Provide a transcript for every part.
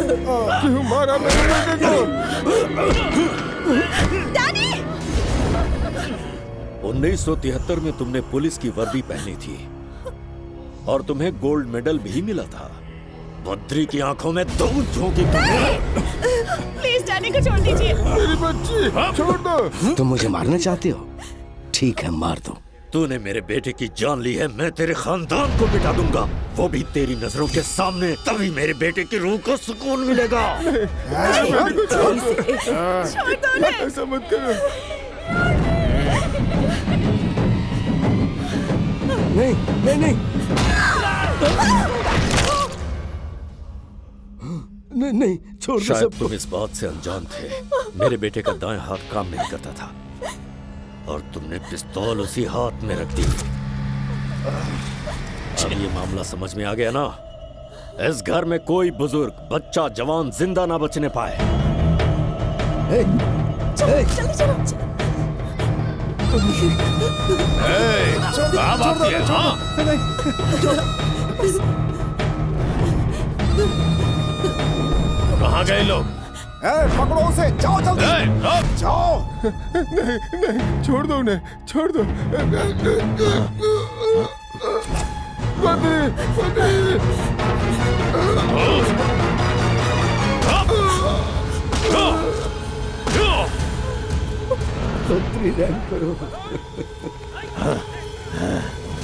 क्यों मारा मेरे बेटे को? डैडी! 1973 में तुमने पुलिस की वर्दी पहनी थी और तुम्हें गोल्ड मेडल भी मिला था। बद्री की आंखों में दूध झोंकी तुमने। प्लीज डैडी को छोड़ दीजिए। मेरी बच्ची छोड़ दो। तुम मुझे मारना चाहते हो? ठीक है, मार दो। तूने मेरे बेटे की जान ली है, मैं तेरे खानदान को मिटा दूंगा, वो भी तेरी नजरों के सामने। तभी मेरे बेटे की रूह को सुकून मिलेगा। छोड़ दो ना। ऐसा मत करो। नहीं नहीं नहीं नहीं नहीं, छोड़ दो शायद सबको। तुम इस बात से अनजान थे, मेरे बेटे का दाएं हाथ काम नहीं करता था और तुमने पिस्तौल उसी हाथ में रख दी। अब ये मामला समझ में आ गया ना? इस घर में कोई बुजुर्ग, बच्चा, जवान जिंदा ना बचने पाए। चलो जल्दी चलो। कहाँ गए लोग? पकड़ो उसे, जाओ जल्दी। जाओ। नहीं, छोड़ दो उन्हें, छोड़ दो।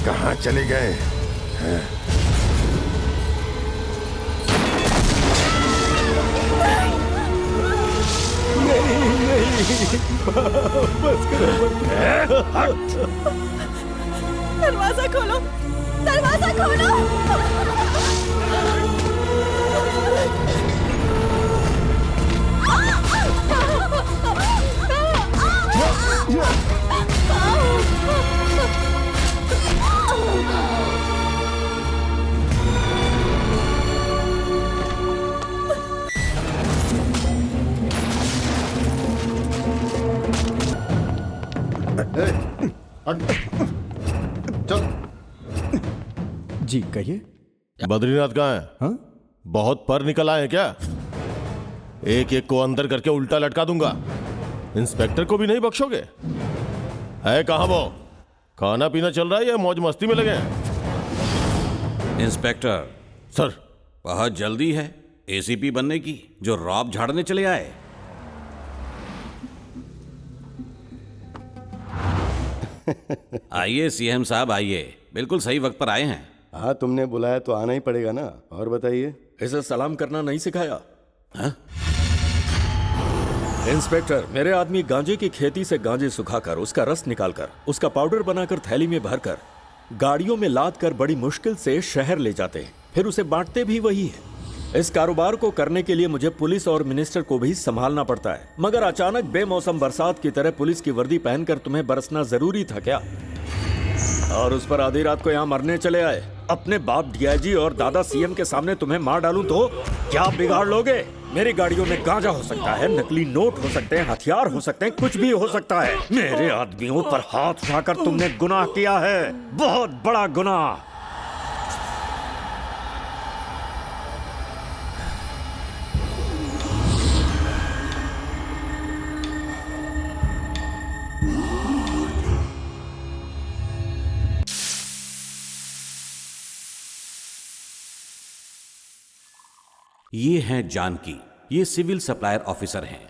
कहाँ चले गए? दरवाजा खोलो, दरवाजा खोलो। जी कहिए। बद्रीनाथ कहाँ है? हाँ? बहुत पर निकल आए हैं क्या? एक एक को अंदर करके उल्टा लटका दूंगा। इंस्पेक्टर को भी नहीं बख्शोगे? है कहाँ वो? खाना पीना चल रहा है या मौज मस्ती में लगे हैं? इंस्पेक्टर सर, बहुत जल्दी है एसीपी बनने की, जो रॉब झाड़ने चले आए। आइए सीएम साहब, आइए। बिल्कुल सही वक्त पर आए हैं। हाँ, तुमने बुलाया तो आना ही पड़ेगा ना। और बताइए। इसे सलाम करना नहीं सिखाया? हाँ? इंस्पेक्टर, मेरे आदमी गांजे की खेती से गांजे सुखाकर उसका रस निकालकर उसका पाउडर बनाकर थैली में भरकर गाड़ियों में लाद कर बड़ी मुश्किल से शहर ले जाते हैं, फिर उसे बांटते भी वही है। इस कारोबार को करने के लिए मुझे पुलिस और मिनिस्टर को भी संभालना पड़ता है, मगर अचानक बेमौसम बरसात की तरह पुलिस की वर्दी पहनकर तुम्हें बरसना जरूरी था क्या? और उस पर आधी रात को यहाँ मरने चले आए। अपने बाप डीआईजी और दादा सीएम के सामने तुम्हें मार डालूं तो क्या बिगाड़ लोगे? मेरी गाड़ियों में गांजा हो सकता है, नकली नोट हो सकते हैं, हथियार हो सकते हैं, कुछ भी हो सकता है। मेरे आदमियों पर हाथ उठाकर तुमने गुनाह किया है, बहुत बड़ा गुनाह। ये हैं जानकी, ये सिविल सप्लायर ऑफिसर हैं।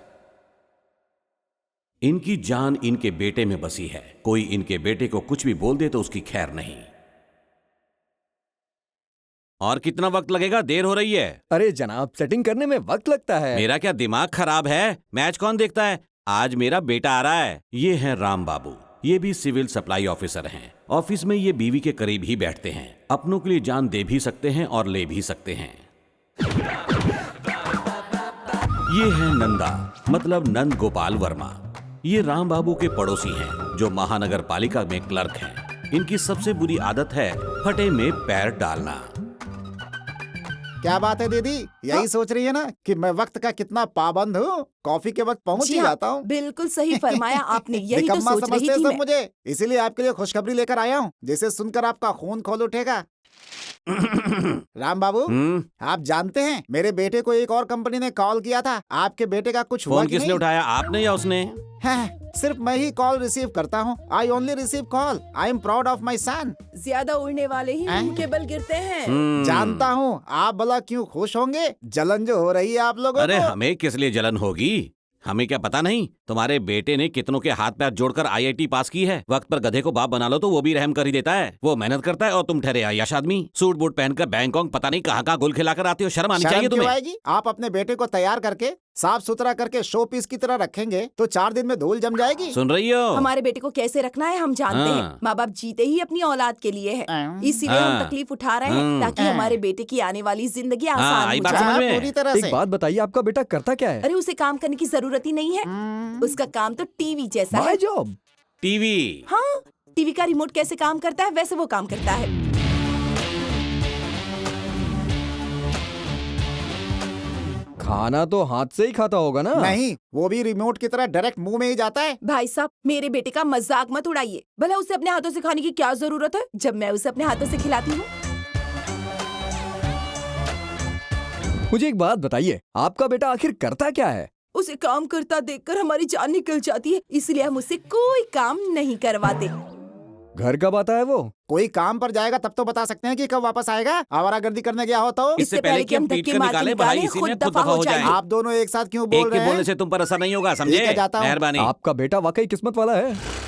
इनकी जान इनके बेटे में बसी है। कोई इनके बेटे को कुछ भी बोल दे तो उसकी खैर नहीं। और कितना वक्त लगेगा? देर हो रही है। अरे जनाब, सेटिंग करने में वक्त लगता है। मेरा क्या दिमाग खराब है? मैच कौन देखता है? आज मेरा बेटा आ रहा है। ये हैं राम बाबू, ये भी सिविल सप्लाई ऑफिसर हैं। ऑफिस में ये बीवी के करीब ही बैठते हैं। अपनों के लिए जान दे भी सकते हैं और ले भी सकते हैं। ये है नंदा, मतलब नंद गोपाल वर्मा। ये राम बाबू के पड़ोसी हैं, जो महानगर पालिका में क्लर्क हैं। इनकी सबसे बुरी आदत है फटे में पैर डालना। क्या बात है दीदी, यही सोच रही है ना कि मैं वक्त का कितना पाबंद हूँ? कॉफी के वक्त पहुँच ही जाता हूँ। बिल्कुल सही फरमाया आपने, यही तो निकम्मा सोच रही समझते थी सब मैं। मुझे, इसीलिए आपके लिए खुशखबरी लेकर आया हूँ, जिसे सुनकर आपका खून खौल उठेगा। राम बाबू, आप जानते हैं मेरे बेटे को एक और कंपनी ने कॉल किया था। आपके बेटे का कुछ हुआ फोन कि किसने नहीं? उठाया, आपने या उसने? हाँ, सिर्फ मैं ही कॉल रिसीव करता हूँ। I only receive call. I am proud of my son. ज्यादा उड़ने वाले ही हैं? मुंह के बल गिरते हैं। जानता हूँ आप भला क्यों खुश होंगे। जलन जो हो रही है आप लोगों अरे को। हमें किस लिए जलन होगी? हमें क्या पता नहीं? तुम्हारे बेटे ने कितनों के हाथ पैर जोड़कर आईआईटी पास की है। वक्त पर गधे को बाप बना लो तो वो भी रहम कर ही देता है। वो मेहनत करता है और तुम ठहरे आयाश आदमी। सूट बूट पहनकर बैंकॉक पता नहीं कहाँ गुल खिलाकर आते हो। शर्म आनी शर्म चाहिए क्यों तुम्हें। आएगी? आप अपने बेटे को तैयार करके साफ सुथरा करके शो पीस की तरह रखेंगे तो 4 दिन में धूल जम जाएगी। सुन रही हो? हमारे बेटे को कैसे रखना है हम जानते हाँ। हैं। माँ बाप जीते ही अपनी औलाद के लिए है, इसीलिए हम हाँ। तकलीफ उठा रहे हैं ताकि हमारे बेटे की आने वाली जिंदगी हाँ, आसान आई हो बात जाए। समझ में। पूरी तरह एक से। बात बताइए, आपका बेटा करता क्या है? अरे उसे काम करने की जरूरत ही नहीं है। उसका काम तो टीवी जैसा है। My job. टीवी। हाँ, टीवी का रिमोट कैसे काम करता है वैसे वो काम करता है। खाना तो हाथ से ही खाता होगा ना? नहीं, वो भी रिमोट की तरह डायरेक्ट मुंह में ही जाता है। भाई साहब, मेरे बेटे का मजाक मत उड़ाइए। भला उसे अपने हाथों से खाने की क्या जरूरत है जब मैं उसे अपने हाथों से खिलाती हूँ। मुझे एक बात बताइए, आपका बेटा आखिर करता क्या है? उसे काम करता देखकर हमारी जान निकल जाती है, इसलिए हम उससे कोई काम नहीं करवाते। घर कब आता है वो? कोई काम पर जाएगा तब तो बता सकते हैं कि कब वापस आएगा। आवारागर्दी करने गया हो तो। इससे पहले कि हम पीट कर निकाले, भाई इसी में खुद दफा हो जाए। आप दोनों एक साथ क्यों बोल एक के रहे बोलने हैं? से तुम पर असर नहीं होगा, ठीक समझे? है, जाता हूँ। मेहरबानी। आपका बेटा वाकई किस्मत वाला है।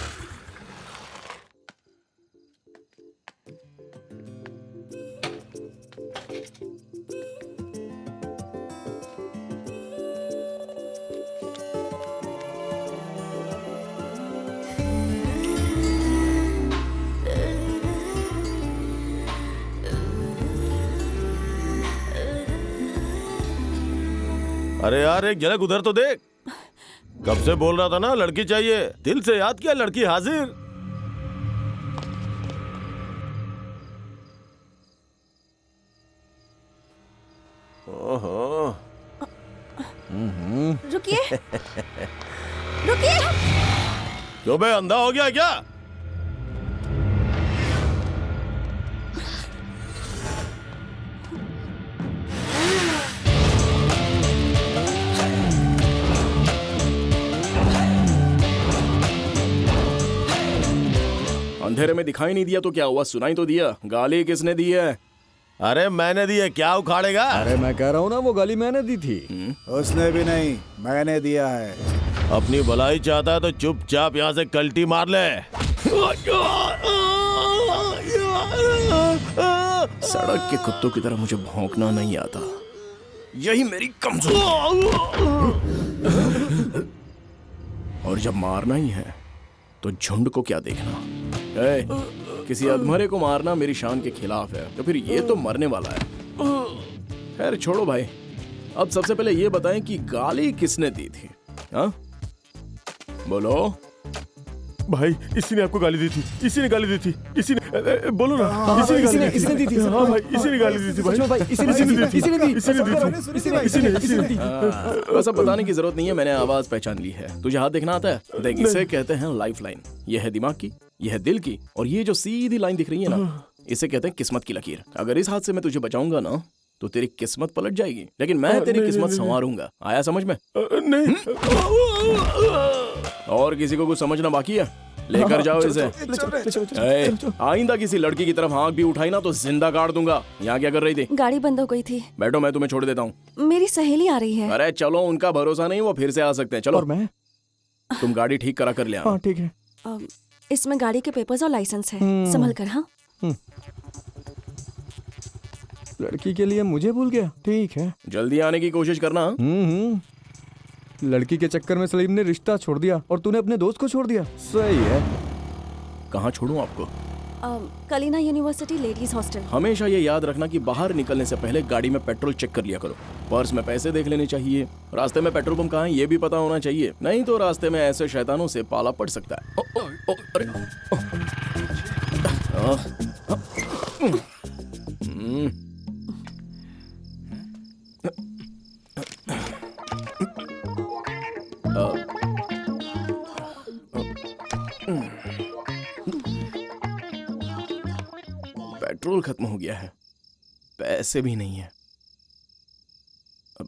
अरे यार, एक झलक उधर तो देख। कब से बोल रहा था ना लड़की चाहिए। दिल से याद किया, लड़की हाजिर। ओहो। रुकिए, रुकिए। क्यों बे, अंधा हो गया क्या? अंधेरे में दिखाई नहीं दिया तो क्या हुआ, सुनाई तो दिया। गाली किसने दी है? अरे मैंने दी है, क्या उखाड़ेगा? अरे मैं कह रहा हूँ ना, वो गाली मैंने दी थी। उसने भी नहीं, मैंने दिया है। अपनी भलाई चाहता है तो चुपचाप यहाँ से कल्टी मार ले। सड़क के कुत्तों की तरह मुझे भौंकना नहीं आता, यही मेरी कमजोरी। और जब मारना ही है तो झुंड को क्या देखना। किसी अधमरे को मारना मेरी शान के खिलाफ है, तो फिर ये तो मरने वाला है। खैर छोड़ो भाई, अब सबसे पहले ये बताएं कि गाली किसने दी थी? हाँ बोलो भाई, इसी ने आपको गाली दी थी। इसी ने गाली दी थी। इसी ने, बोलो ना। इसी ने दी थी। हाँ भाई, इसी ने गाली दी थी भाई। इसी ने दी थी। इसी ने दी थी। बस अब बताने की जरूरत नहीं है, मैंने आवाज पहचान ली है। तुझे हाथ देखना आता है? देख, इसे कहते हैं लाइफ लाइन। यह है दिमाग की, यह है दिल की, और ये जो सीधी लाइन दिख रही है ना, इसे कहते हैं किस्मत की लकीर। अगर इस हाथ से मैं तुझे बचाऊंगा ना तो तेरी किस्मत पलट जाएगी, लेकिन मैं तेरी किस्मत संवारूंगा। आया समझ में? नहीं। और किसी को कुछ समझना बाकी है? लेकर जाओ इसे। आइंदा किसी लड़की की तरफ आंख भी उठाई ना तो जिंदा काट दूंगा। यहाँ क्या कर रही थी? गाड़ी बंद हो गई थी। बैठो, मैं तुम्हें छोड़ देता हूँ। मेरी सहेली आ रही है। अरे चलो, उनका भरोसा नहीं, वो फिर से आ सकते हैं। चलो, और मैं? तुम गाड़ी ठीक करा कर ले आना। हाँ ठीक है। इसमें गाड़ी के पेपर्स और लाइसेंस है, संभल कर। हाँ, लड़की के लिए मुझे भूल गया। ठीक है। जल्दी आने की कोशिश करना। लड़की के चक्कर में सलीम ने रिश्ता छोड़ दिया और तूने अपने दोस्त को छोड़ दिया। सही है। कहाँ छोड़ूं आपको? Kalina university ladies hostel. हमेशा ये याद रखना कि बाहर निकलने से पहले गाड़ी में पेट्रोल चेक कर लिया करो। पर्स में पैसे देख लेने चाहिए। रास्ते में पेट्रोल पंप कहाँ है ये भी पता होना चाहिए, नहीं तो रास्ते में ऐसे शैतानों से पाला पड़ सकता है। अरे पेट्रोल पेट्रोल खत्म हो गया है, पैसे भी नहीं है। अब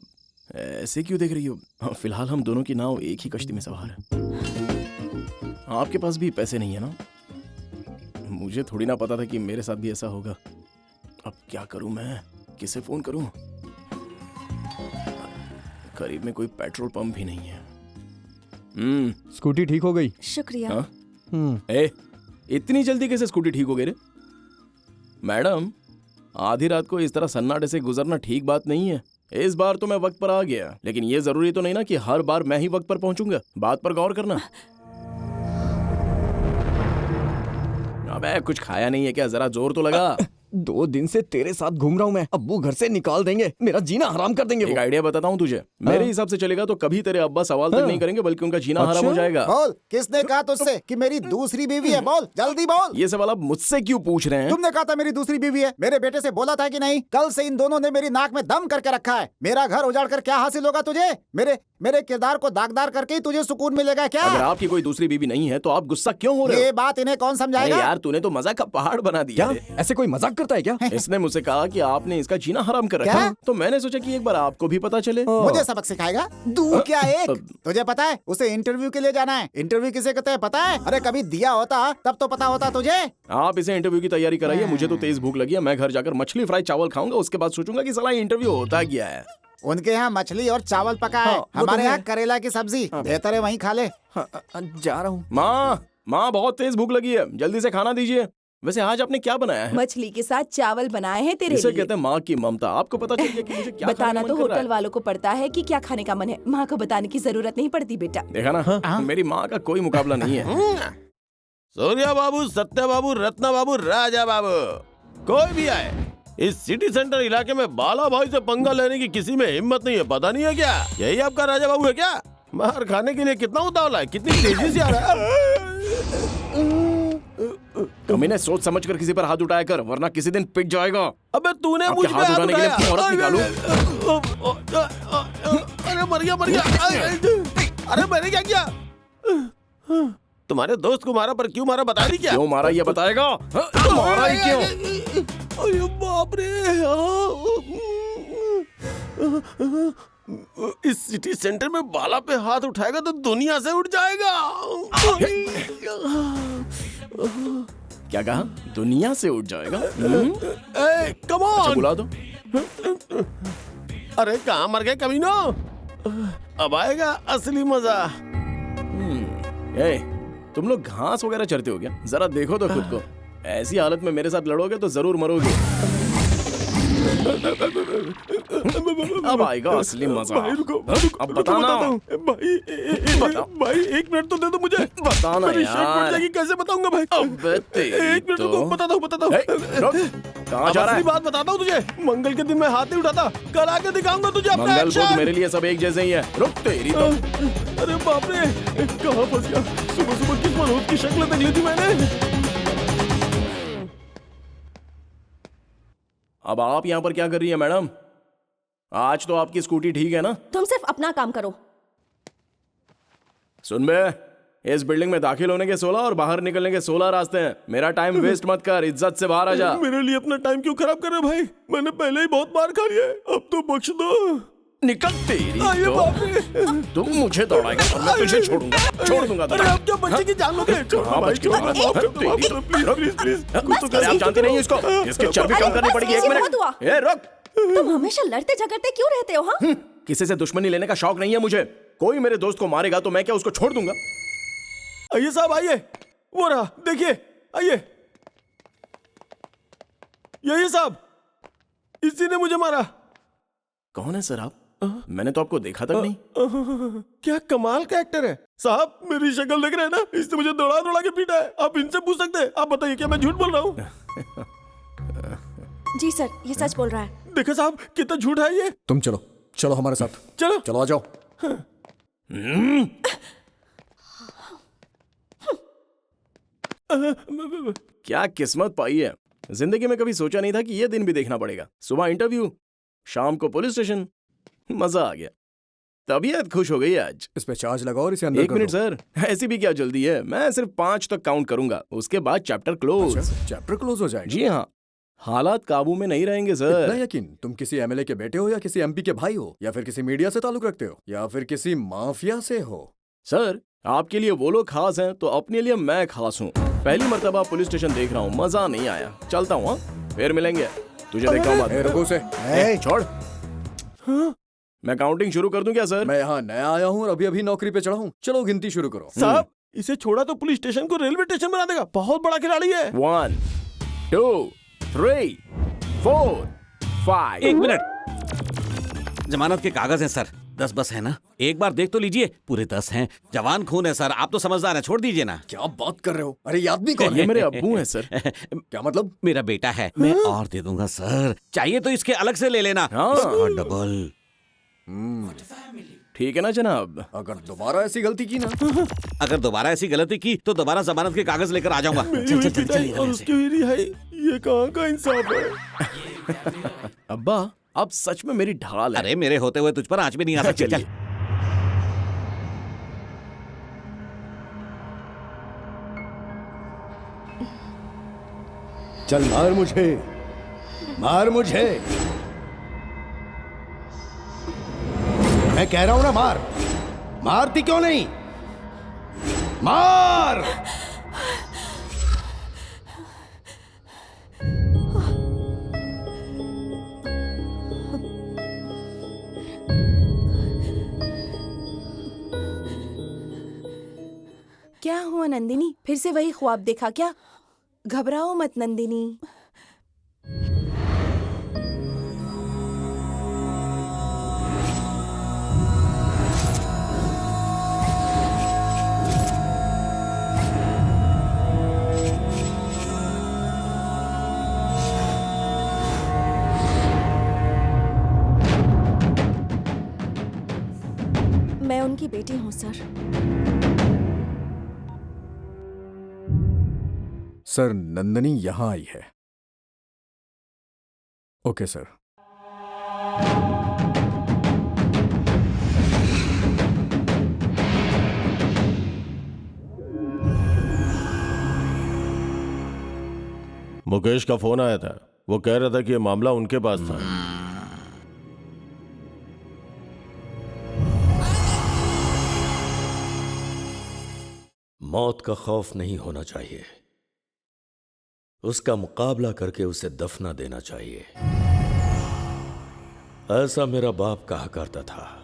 ऐसे क्यों देख रही हो? हाँ, फिलहाल हम दोनों की नाव एक ही कश्ती में सवार है। आपके पास भी पैसे नहीं है ना? मुझे थोड़ी ना पता था कि मेरे साथ भी ऐसा होगा। अब क्या करूं मैं? किसे फोन करूं? करीब में कोई पेट्रोल पंप भी नहीं है। स्कूटी ठीक हो गई? शुक्रिया। हाँ? ए, इतनी जल्दी कैसे स्कूटी ठीक हो गई रे? मैडम, आधी रात को इस तरह सन्नाटे से गुजरना ठीक बात नहीं है। इस बार तो मैं वक्त पर आ गया, लेकिन ये जरूरी तो नहीं ना कि हर बार मैं ही वक्त पर पहुंचूंगा। बात पर गौर करना। अबे कुछ खाया नहीं है क्या? जरा जोर तो लगा। 2 दिन से तेरे साथ घूम रहा हूँ मैं। अब्बू घर से निकाल देंगे, मेरा जीना हराम कर देंगे एक वो। आइडिया बताता हूँ तुझे। मेरे हिसाब से चलेगा तो कभी तेरे अब्बा सवाल तक नहीं करेंगे, बल्कि उनका जीना हराम हो जाएगा। बोल, किसने कहा तुझसे कि मेरी दूसरी बीवी है? बोल, जल्दी बोल। ये सवाल आप मुझसे क्यों पूछ रहे हैं? तुमने कहा था मेरी दूसरी बीवी है। मेरे बेटे से बोला था कि नहीं? कल से इन दोनों ने मेरी नाक में दम करके रखा है। मेरा घर उजाड़ कर क्या हासिल होगा तुझे? मेरे किरदार को दागदार करके ही तुझे सुकून मिलेगा क्या? अगर आपकी कोई दूसरी बीवी नहीं है तो आप गुस्सा क्यों हो रहे ये हो? बात इन्हें कौन अरे समझाएगा? यार, तूने तो मजाक का पहाड़ बना दिया क्या रे। ऐसे कोई मजाक करता है क्या? इसने मुझसे कहा कि आपने इसका जीना हराम कर रखा क्या? है, तो मैंने सोचा कि एक बार आपको भी पता चले। मुझे सबक सिखाएगा? दूर क्या एक? तुझे पता है उसे इंटरव्यू के लिए जाना है। इंटरव्यू किसे कहते हैं पता है? अरे कभी दिया होता तब तो पता होता तुझे। आप इसे इंटरव्यू की तैयारी कराइए। मुझे तो तेज भूख लगी है। मैं घर जाकर मछली फ्राई चावल खाऊंगा, उसके बाद सोचूंगा कि साला इंटरव्यू होता क्या है। उनके यहाँ मछली और चावल पका है, वो तो हमारे है। यहाँ करेला की सब्जी। बेहतर है वहीं खा ले। जा रहा हूँ। माँ बहुत तेज भूख लगी है, जल्दी से खाना दीजिए। वैसे आज आपने क्या बनाया है? मछली के साथ चावल बनाए हैं तेरे इसे लिए। कहते हैं माँ की ममता। आपको पता चल गया कि मुझे क्या बताना खाने का तो मन कर रहा होटल है। वालों को पड़ता है कि क्या खाने का मन है। माँ को बताने की जरूरत नहीं पड़ती बेटा। देखा ना, मेरी माँ का कोई मुकाबला नहीं है। सूर्या बाबू, सत्या बाबू, रत्ना बाबू, राजा बाबू, कोई भी आए, इस सिटी सेंटर इलाके में बाला भाई से पंगा लेने की किसी में हिम्मत नहीं है। पता नहीं है क्या? यही आपका राजा बाबू है क्या? मार खाने के लिए कितना उतावला है, कितनी तेजी से आ रहा है। कमीने सोच समझ कर किसी पर हाथ उठाया कर, वरना किसी दिन पिट जाएगा। अबे तूने आपके मुझ पे हाथ हाथ उठाने के लिए उठाया। अपनी औरत निकालूं? अरे मर गया। अरे मैंने क्या किया? तुम्हारे दोस्त को मारा, पर क्यों मारा बता दी क्या? क्यों मारा ये बताएगा? मारा ही क्यों? अरे बाप रे। इस सिटी सेंटर में बाला पे हाथ उठाएगा तो दुनिया से उठ जाएगा। क्या कहा? दुनिया से उठ जाएगा? कम अच्छा ऑन। बुला दो। अरे कहाँ मर गए कमीनो? अब आएगा असली मजा। ए, तुम लोग घास वगैरह चरते हो क्या? जरा देखो तो खुद को। ऐसी हालत में मेरे साथ लड़ोगे तो जरूर मरोगे। अब आएगा असली मजा। भाई रुको, अब बताना। भाई 1 मिनट तो दे दो मुझे। बताना मेरी शेक फट यार। जाएगी, कैसे बताऊंगा भाई? अबे तेरी 1 मिनट रुको, तो। बताता हूँ। ए, रुक। कहाँ जा रहा असली है? बात बताता हूँ तुझे। मंगल के दिन मैं हाथ नहीं उठाता, कल आके दिखाऊंगा तुझे अपना मंगल बुध एक्शन। मेरे लिए सब एक जैसे ही है। रुक तेरी तो। अरे बाप रे, कहाँ फंस गया? सुबह किस मनोज की शक्ल देख ली थी मैंने। अब आप यहाँ पर क्या कर रही है मैडम? आज तो आपकी स्कूटी ठीक है ना? तुम सिर्फ अपना काम करो। सुन बे, इस बिल्डिंग में दाखिल होने के 16 और बाहर निकलने के 16 रास्ते हैं। मेरा टाइम वेस्ट मत कर, इज्जत से बाहर आ जा। मेरे लिए अपना टाइम क्यों खराब कर रहे हो भाई? मैंने पहले ही बहुत मार खा लिया है, अब तो बख्श दो। निकल तेरी आइए तो। बाप रे। तुम मुझे दौड़ाएगा और मैं तुझे छोड़ दूंगा। अरे आप क्या बच्चे की जान लोगे? छोड़ दो हाँ, भाई, बच के छोड़ बाहर। दो, माफ कर दो, माफ तेरी कर दो, तो। Please please. कुछ तो करे, आप जानते नहीं इसको। इसकी चर्बी कम करनी पड़ेगी। एक बहुत हुआ। मिनट। ए, रुक। तुम हमेशा लड़ते झगड़ते क्यों रहते हो? हाँ, किसी से दुश्मनी लेने का शौक नहीं है मुझे। कोई मेरे दोस्त को मारेगा तो मैं क्या उसको छोड़ दूंगा? आइए साहब, आइए। वो रहा, देखिए, आइए। यही साहब, इसी ने मुझे मारा। कौन है सर आप? मैंने तो आपको देखा तक नहीं। क्या कमाल का एक्टर है साहब। मेरी शक्ल देख रहे हैं ना, इसने मुझे दौड़ा दौड़ा के पीटा है। आप इनसे पूछ सकते हैं। आप बताइए, क्या मैं झूठ बोल रहा हूँ? जी सर, ये सच बोल रहा है। देखो साहब, कितना झूठ है ये। तुम चलो हमारे साथ। चलो चलो आ जाओ। क्या किस्मत पाई है। जिंदगी में कभी सोचा नहीं था कि यह दिन भी देखना पड़ेगा। सुबह इंटरव्यू, शाम को पुलिस स्टेशन। मजा आ गया। तबीयत खुश हो गई आज। इस पे चार्ज लगाओ और इसे अंदर एक कर मिनट दो। सर, ऐसी भी क्या जल्दी है? मैं सिर्फ 5 तक काउंट करूंगा, उसके बाद चैप्टर क्लोज। अच्छा, चैप्टर क्लोज हो जाएगा। जी हाँ, हालात काबू में नहीं रहेंगे इतना सर। यकीन? तुम किसी एमएलए के बेटे हो या किसी एमपी के भाई हो या फिर किसी मीडिया से ताल्लुक रखते हो या फिर किसी माफिया से हो? सर आपके लिए वो लोग खास हैं तो अपने लिए मैं खास हूँ। पहली मर्तबा पुलिस स्टेशन देख रहा हूँ, मजा नहीं आया। चलता हूँ, हाँ? फिर मिलेंगे। तुझे देखा हूँ ए, रुको से। छोड़। मैं काउंटिंग शुरू कर दूं क्या सर? मैं यहाँ नया आया हूँ और अभी अभी नौकरी पे चढ़ा हूँ। चलो गिनती शुरू करो। साहब इसे छोड़ा तो पुलिस स्टेशन को रेलवे स्टेशन बना देगा, बहुत बड़ा खिलाड़ी है। 1 2 3 4 5। 1 मिनट, जमानत के कागज हैं सर। 10 बस है ना? एक बार देख तो लीजिए, पूरे 10 हैं। जवान खून है सर, आप तो समझदार हैं, छोड़ दीजिए ना। क्या बात कर रहे हो? अरे ये आदमी कौन ये है? मेरे अब्बू हैं सर। क्या मतलब? मेरा बेटा है, मैं और दे दूंगा सर। चाहिए तो इसके अलग से ले लेना। हाँ। इसका डबल। ठीक है ना जनाब? अगर दोबारा ऐसी गलती की ना। अगर दोबारा ऐसी गलती की तो दोबारा जमानत के कागज लेकर आ जाऊंगा। चल चल चल चल और उसकी हुई रिहाई, ये कहाँ का इंसाफ है? अब्बा आप सच में मेरी ढाल है। अरे मेरे होते हुए तुझ पर आंच भी नहीं आ सकती। चल चल मार मुझे, मार मुझे। मैं कह रहा हूं ना मार, मारती क्यों नहीं? मार। क्या हुआ नंदिनी? फिर से वही ख्वाब देखा क्या? घबराओ मत नंदिनी। मैं उनकी बेटी हूँ सर। सर नंदनी यहाँ आई है। Okay sir. मुकेश का फोन आया था, वो कह रहा था कि ये मामला उनके पास था। मौत का खौफ नहीं होना चाहिए, उसका मुकाबला करके उसे दफना देना चाहिए। ऐसा मेरा बाप कहा करता था।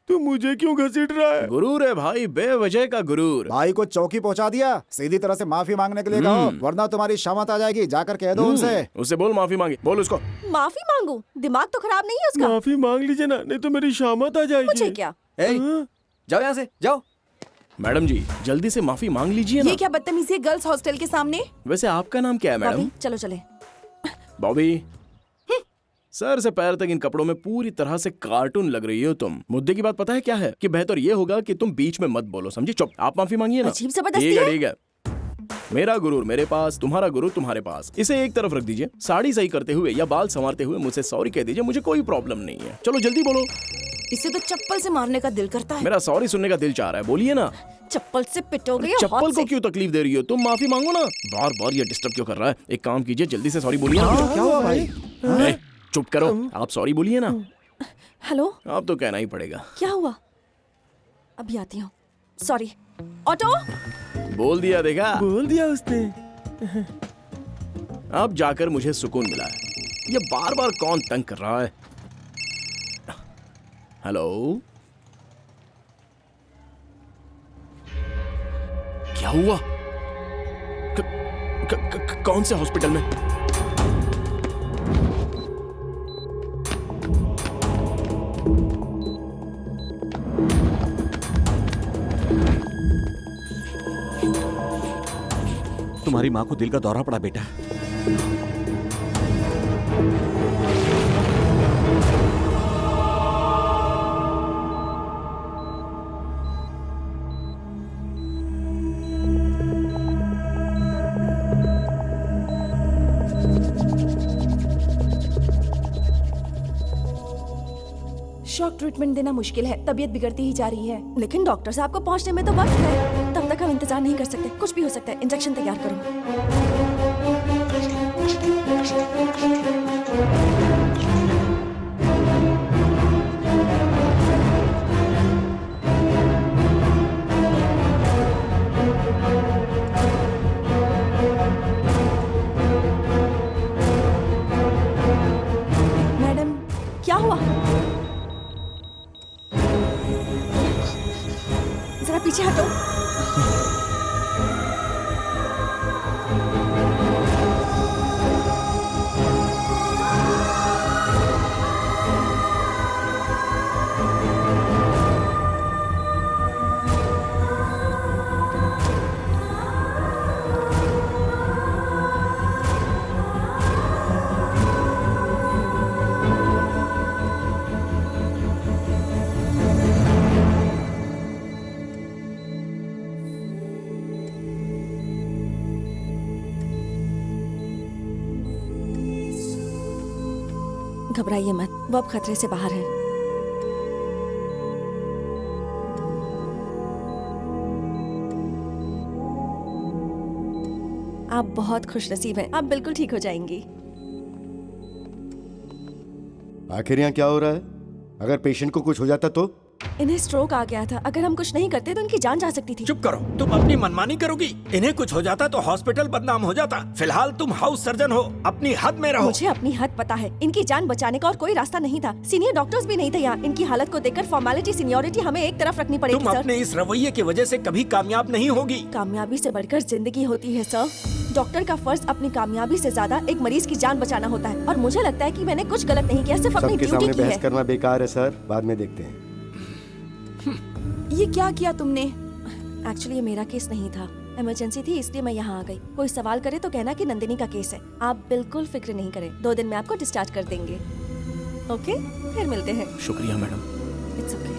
तू मुझे क्यों घसीट रहा है? गुरूर है भाई, बेवजह का गुरूर। भाई को चौकी पहुंचा दिया, सीधी तरह से माफी मांगने के लिए कहो, वरना तुम्हारी शामत आ जाएगी। जाकर कह दो उनसे। उससे बोल माफी मांगी, बोल उसको। माफी मांगू? दिमाग तो खराब नहीं है उसका? माफी मांग लीजिए ना, नहीं तो मेरी शामत आ जाएगी। मुझे क्या? ए, जाओ यहाँ से, जाओ। मैडम जी जल्दी से माफी मांग लीजिए ना। ये क्या बदतमीजी है गर्ल्स हॉस्टल के सामने? वैसे आपका नाम क्या है मैडम? बॉबी, चलो चले। बॉबी। सर से पैर तक इन कपड़ों में पूरी तरह से कार्टून लग रही हो तुम। मुद्दे की बात पता है क्या है? कि बेहतर ये होगा कि तुम बीच में मत बोलो, समझी? चुप। आप माफी मांगिए ना। अजीब जबरदस्ती ठीक है है। ठीक है। मेरा गुरूर मेरे पास, तुम्हारा गुरूर तुम्हारे पास। इसे एक तरफ रख दीजिए। साड़ी सही करते हुए या बाल संवारते हुए मुझसे सॉरी कह दीजिए, मुझे कोई प्रॉब्लम नहीं है। चलो जल्दी बोलो। इसे तो चप्पल से मारने का दिल करता है। मेरा सॉरी सुनने का दिल चाह रहा है, बोलिए ना। चप्पल से पिटोगे या चप्पल हाथ को से? क्यों तकलीफ दे रही हो तुम? माफी मांगो ना। बार बार ये डिस्टर्ब क्यों कर रहा है? एक काम कीजिए, जल्दी से सॉरी बोलिए ना। क्या हुआ भाई? ए, चुप करो, आप सॉरी बोलिए ना। हेलो, आप तो कहना ही पड़ेगा। क्या हुआ? अभी आती हूँ। सॉरी। ऑटो। बोल दिया, देखा? बोल दिया उसने। अब जाकर मुझे सुकून मिला है। ये बार बार कौन तंग कर रहा है? हेलो, क्या हुआ? कौन से हॉस्पिटल में? तुम्हारी माँ को दिल का दौरा पड़ा बेटा। शॉक ट्रीटमेंट देना मुश्किल है, तबीयत बिगड़ती ही जा रही है। लेकिन डॉक्टर साहब को पहुंचने में तो वक्त है, तब तक हम इंतजार नहीं कर सकते। कुछ भी हो सकता है, इंजेक्शन तैयार करो। मैडम, क्या हुआ? जरा पीछे हटो। घबराइए मत, वो अब खतरे से बाहर है। आप बहुत खुशनसीब हैं, आप बिल्कुल ठीक हो जाएंगी। आखिर यहाँ क्या हो रहा है? अगर पेशेंट को कुछ हो जाता तो? इन्हें स्ट्रोक आ गया था, अगर हम कुछ नहीं करते तो इनकी जान जा सकती थी। चुप करो, तुम अपनी मनमानी करोगी। इन्हें कुछ हो जाता तो हॉस्पिटल बदनाम हो जाता। फिलहाल तुम हाउस सर्जन हो, अपनी हद में रहो। मुझे अपनी हद पता है, इनकी जान बचाने का और कोई रास्ता नहीं था। सीनियर डॉक्टर्स भी नहीं थे यहाँ। इनकी हालत को देखकर फॉर्मेलिटी सीनियोरिटी हमें एक तरफ रखनी पड़ेगी तुम सर। अपने इस रवैये की वजह से कभी कामयाब नहीं होगी। कामयाबी से बढ़कर जिंदगी होती है सर। डॉक्टर का फर्ज अपनी कामयाबी से ज्यादा एक मरीज की जान बचाना होता है, और मुझे लगता है कि मैंने कुछ गलत नहीं किया, सिर्फ अपनी सबके ड्यूटी सामने की बहस है। करना बेकार है सर, बाद में देखते हैं। ये क्या किया तुमने? एक्चुअली ये मेरा केस नहीं था, इमरजेंसी थी इसलिए मैं यहाँ आ गई। कोई सवाल करे तो कहना कि नंदिनी का केस है। आप बिल्कुल फिक्र नहीं करें, 2 दिन में आपको डिस्चार्ज कर देंगे। ओके, फिर मिलते हैं। शुक्रिया मैडम। It's okay.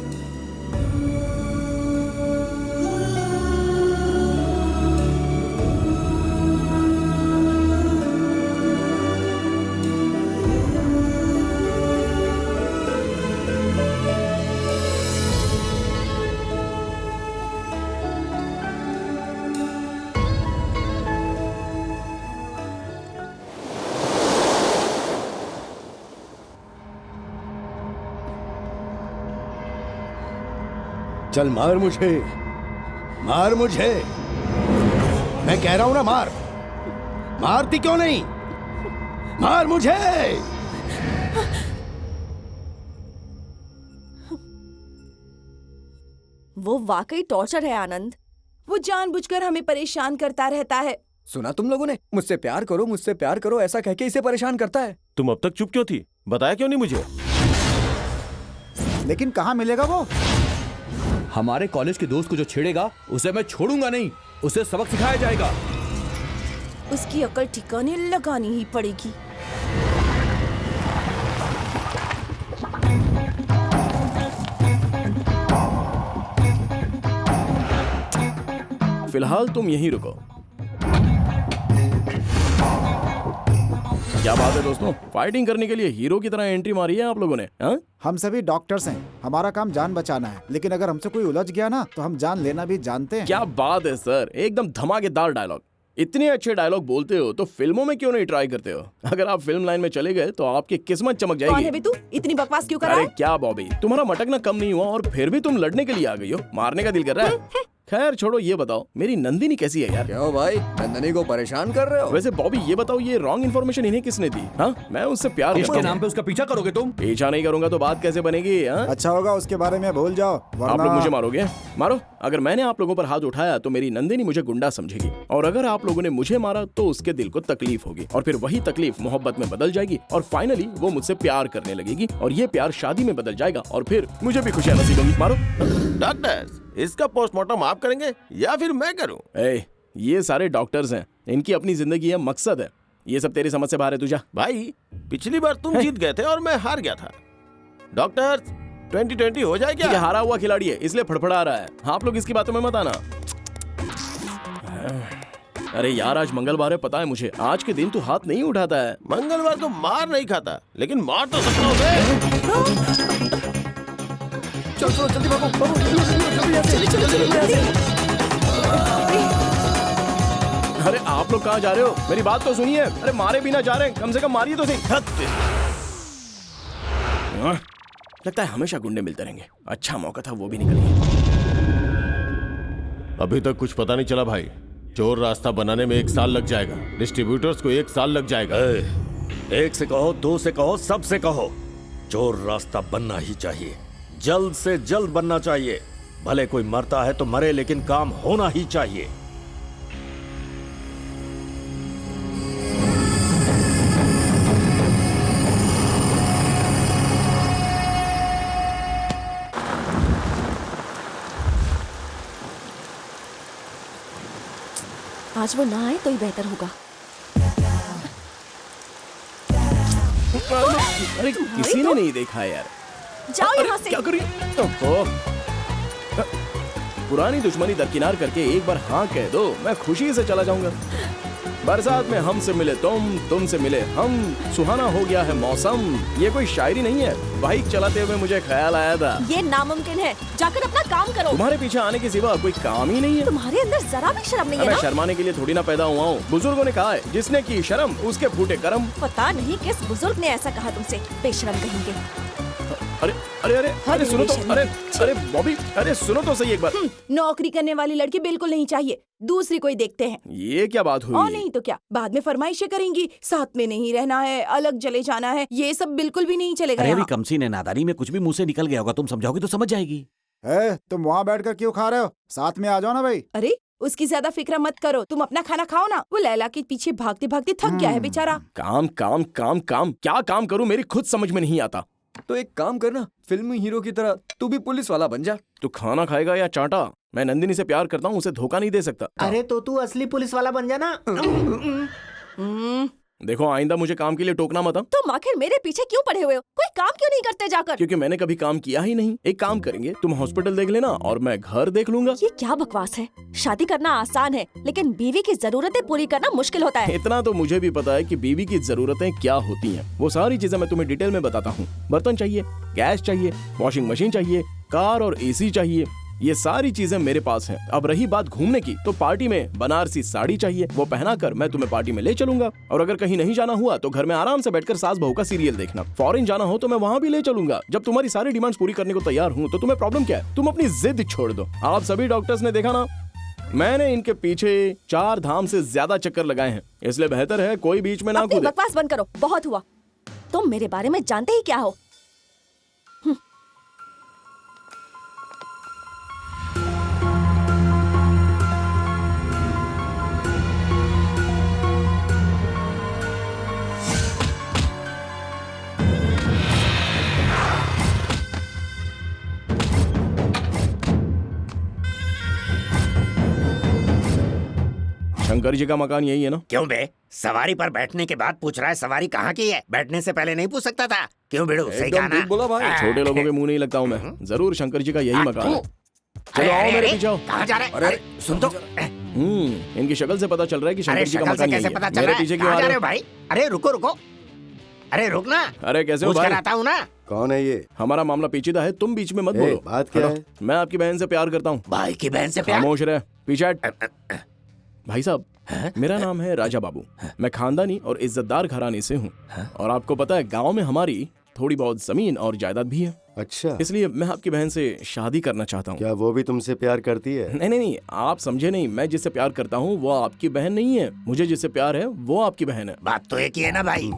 चल मार मुझे, मार मुझे, मैं कह रहा हूं ना मार। मारती क्यों नहीं? मार मुझे। वो वाकई टॉर्चर है आनंद। वो जानबूझकर हमें परेशान करता रहता है। सुना तुम लोगों ने? मुझसे प्यार करो, मुझसे प्यार करो ऐसा कह के इसे परेशान करता है। तुम अब तक चुप क्यों थी? बताया क्यों नहीं मुझे? लेकिन कहाँ मिलेगा वो? हमारे कॉलेज के दोस्त को जो छेड़ेगा उसे मैं छोड़ूंगा नहीं, उसे सबक सिखाया जाएगा। उसकी अकल ठिकाने लगानी ही पड़ेगी। फिलहाल तुम यहीं रुको। क्या बात है दोस्तों, फाइटिंग करने के लिए हीरो की तरह एंट्री मारी है आप लोगों ने, हाँ? हम सभी डॉक्टर्स हैं, हमारा काम जान बचाना है। लेकिन अगर हमसे कोई उलझ गया ना तो हम जान लेना भी जानते हैं। क्या बात है सर, एकदम धमाकेदार डायलॉग। इतने अच्छे डायलॉग बोलते हो तो फिल्मों में क्यों नहीं ट्राई करते हो? अगर आप फिल्म लाइन में चले गए तो आपकी किस्मत चमक कौन है जाएगी। बे तू? इतनी बकवास क्यों कर रहा अरे है? क्या बॉबी, तुम्हारा मटकना कम नहीं हुआ और फिर भी तुम लड़ने के लिए आ गई हो। मारने का दिल कर रहा है? खैर छोड़ो, ये बताओ मेरी नंदिनी कैसी है यार? क्यों भाई, नंदिनी को परेशान कर रहे हो? वैसे बॉबी ये बताओ, ये रॉन्ग इन्फॉर्मेशन इन्हें किसने दी? हाँ, मैं उससे प्यार करता इसके हूं। नाम पे उसका पीछा करोगे तुम? पीछा नहीं करूंगा तो बात कैसे बनेगी? हाँ? अच्छा होगा उसके बारे में भूल जाओ, आप लोग वरना मुझे मारोगे? मारो। अगर मैंने आप लोगों पर हाथ उठाया तो मेरी नंदिनी मुझे गुंडा समझेगी, और अगर आप लोगों ने मुझे मारा तो उसके दिल को तकलीफ होगी, और फिर वही तकलीफ मोहब्बत में बदल जाएगी, और फाइनली वो मुझसे प्यार करने लगेगी, और ये प्यार शादी में बदल जाएगा, और फिर मुझे भी खुशियां नसीब होंगी। मारो। डॉक्टर, इसका पोस्टमार्टम आप करेंगे या फिर मैं करूं? ये सारे डॉक्टर्स हैं, इनकी अपनी जिंदगी है, मकसद है। ये सब तेरी समझ से बाहर है तुझा। भाई, पिछली बार तुम जीत गए थे और मैं हार गया था। डॉक्टर, 2020 हो जाए ये क्या? हारा हुआ खिलाड़ी है इसलिए फड़फड़ा रहा है। आप लोग इसकी बातों में मत आना। अरे यार, आज मंगलवार है, पता है मुझे। आज के दिन तू हाथ नहीं उठाता है। मंगलवार को मार नहीं खाता, लेकिन मार तो सकता हूँ मैं। चलो चलो जल्दी भागो भागो, जल्दी यहाँ से। अरे आप लोग कहाँ जा रहे हो? मेरी बात तो सुनिए। अरे मारे भी ना जा रहे हैं, कम से कम मारिए तो सही। लगता है हमेशा गुंडे मिलते रहेंगे। अच्छा मौका था, वो भी निकल गया। अभी तक कुछ पता नहीं चला भाई। चोर रास्ता बनाने में 1 साल लग जाएगा, डिस्ट्रीब्यूटर्स को 1 साल लग जाएगा। एक से कहो, 2 से कहो, सबसे कहो, चोर रास्ता बनना ही चाहिए, जल्द से जल्द बनना चाहिए। भले कोई मरता है तो मरे, लेकिन काम होना ही चाहिए। आज वो ना आए तो ही बेहतर होगा। अरे किसी ने नहीं देखा यार। जाओ अरे, यहाँ से। क्या करी? पुरानी दुश्मनी दरकिनार करके एक बार हाँ कह दो, मैं खुशी से चला जाऊंगा। बरसात में हमसे मिले तुमसे मिले हम, सुहाना हो गया है मौसम। ये कोई शायरी नहीं है। बाइक चलाते हुए मुझे ख्याल आया था, ये नामुमकिन है। जाकर अपना काम करो। तुम्हारे पीछे आने के सिवा कोई काम ही नहीं है। तुम्हारे अंदर जरा भी शर्म नहीं है मैं ना? शर्माने के लिए थोड़ी ना पैदा हुआ हूँ। बुजुर्गों ने कहा है, जिसने की शर्म उसके फूटे कर्म। पता नहीं किस बुजुर्ग ने ऐसा कहा तुमसे, बेशरम कहेंगे। अरे अरे अरे अरे सुनो तो, बेशर्मी। अरे अरे बॉबी, अरे सुनो तो सही एक बार। नौकरी करने वाली लड़की बिल्कुल नहीं चाहिए, दूसरी कोई देखते हैं। ये क्या बात हुई? और नहीं तो क्या, बाद में फरमाइशें करेंगी, साथ में नहीं रहना है, अलग चले जाना है, ये सब बिल्कुल भी नहीं चलेगा अरे अभी यहाँ। कमसी ने नादारी में कुछ भी मुंह से निकल गया होगा, तुम समझाओगे तो समझ जाएगी। तुम वहाँ बैठकर क्यों खा रहे हो? साथ में आ जाओ ना भाई। अरे उसकी ज्यादा फिक्र मत करो, तुम अपना खाना खाओ ना। वो लैला के पीछे भागते भागते थक गया है बेचारा। काम काम काम काम, क्या काम करूं मेरी खुद समझ में नहीं आता। तो एक काम करना, फिल्मी हीरो की तरह तू भी पुलिस वाला बन जा। तू खाना खाएगा या चाटा? मैं नंदिनी से प्यार करता हूँ, उसे धोखा नहीं दे सकता। अरे तो तू असली पुलिस वाला बन जाना। देखो आइंदा मुझे काम के लिए टोकना मत। तुम आखिर मेरे पीछे क्यों पड़े हुए हो? कोई काम क्यों नहीं करते जाकर? क्योंकि मैंने कभी काम किया ही नहीं। एक काम करेंगे, तुम हॉस्पिटल देख लेना और मैं घर देख लूंगा। ये क्या बकवास है? शादी करना आसान है, लेकिन बीवी की जरूरतें पूरी करना मुश्किल होता है। इतना तो मुझे भी पता है कि बीवी की जरूरतें क्या होती हैं। वो सारी चीजें मैं तुम्हें डिटेल में बताता हूँ। बर्तन चाहिए, गैस चाहिए, वॉशिंग मशीन चाहिए, कार और एसी चाहिए, ये सारी चीजें मेरे पास हैं। अब रही बात घूमने की, तो पार्टी में बनारसी साड़ी चाहिए, वो पहनाकर मैं तुम्हें पार्टी में ले चलूंगा। और अगर कहीं नहीं जाना हुआ तो घर में आराम से बैठकर सास बहू का सीरियल देखना। फॉरेन जाना हो तो मैं वहाँ भी ले चलूंगा। जब तुम्हारी सारी डिमांड्स पूरी करने को तैयार हूँ तो तुम्हें प्रॉब्लम क्या है? तुम अपनी जिद छोड़ दो। आप सभी डॉक्टर्स ने देखा ना, मैंने इनके पीछे 4 धाम से ज्यादा चक्कर लगाए हैं, इसलिए बेहतर है कोई बीच में ना अपनी कूदे। बकवास बंद करो, बहुत हुआ। तुम मेरे बारे में जानते ही क्या हो? शंकर जी का मकान यही है ना? क्यों बे? सवारी पर बैठने के बाद पूछ रहा है सवारी कहाँ की है? बैठने से पहले नहीं पूछ सकता था? क्यों बिड़ू, सही कहा ना? बोला भाई। छोटे लोगों के मुंह नहीं लगता हूँ मैं। जरूर शंकर जी का यही मकान है। चलो आओ मेरे पीछे आओ। कहाँ जा रहे? अरे सुन तो। इनकी शक्ल से पता चल रहा है कि अरे शंकर जी का शक्ल से मकान यही कैसे पता है। चल मेरे रहा है? पीछे क्यों कहाँ आ जा रहे रहे हो? हो भाई? अरे रुको रुको, अरे रुक ना। अरे कैसे हो पूछ भाई? कर आता हूँ ना। कौन है ये? हमारा मामला पेचीदा है, तुम बीच में मत ए, बोलो। बात क्या हटो। है? मैं आपकी बहन से प्यार करता हूँ। भाई की बहन से प्यार? खामोश रहे, पीछे हट। भाई साहब, मेरा नाम है राजा बाबू। मैं खानदानी और इज्जतदार घराने से हूँ। और आपको पता है गांव में हमारी थोड़ी बहुत जमीन और जायदाद भी है। अच्छा, इसलिए मैं आपकी बहन से शादी करना चाहता हूँ। क्या वो भी तुमसे प्यार करती है? नहीं नहीं नहीं, आप समझे नहीं। मैं जिससे प्यार करता हूँ वो आपकी बहन नहीं है। मुझे जिससे प्यार है वो आपकी बहन है। बात तो एक ही है ना भाई।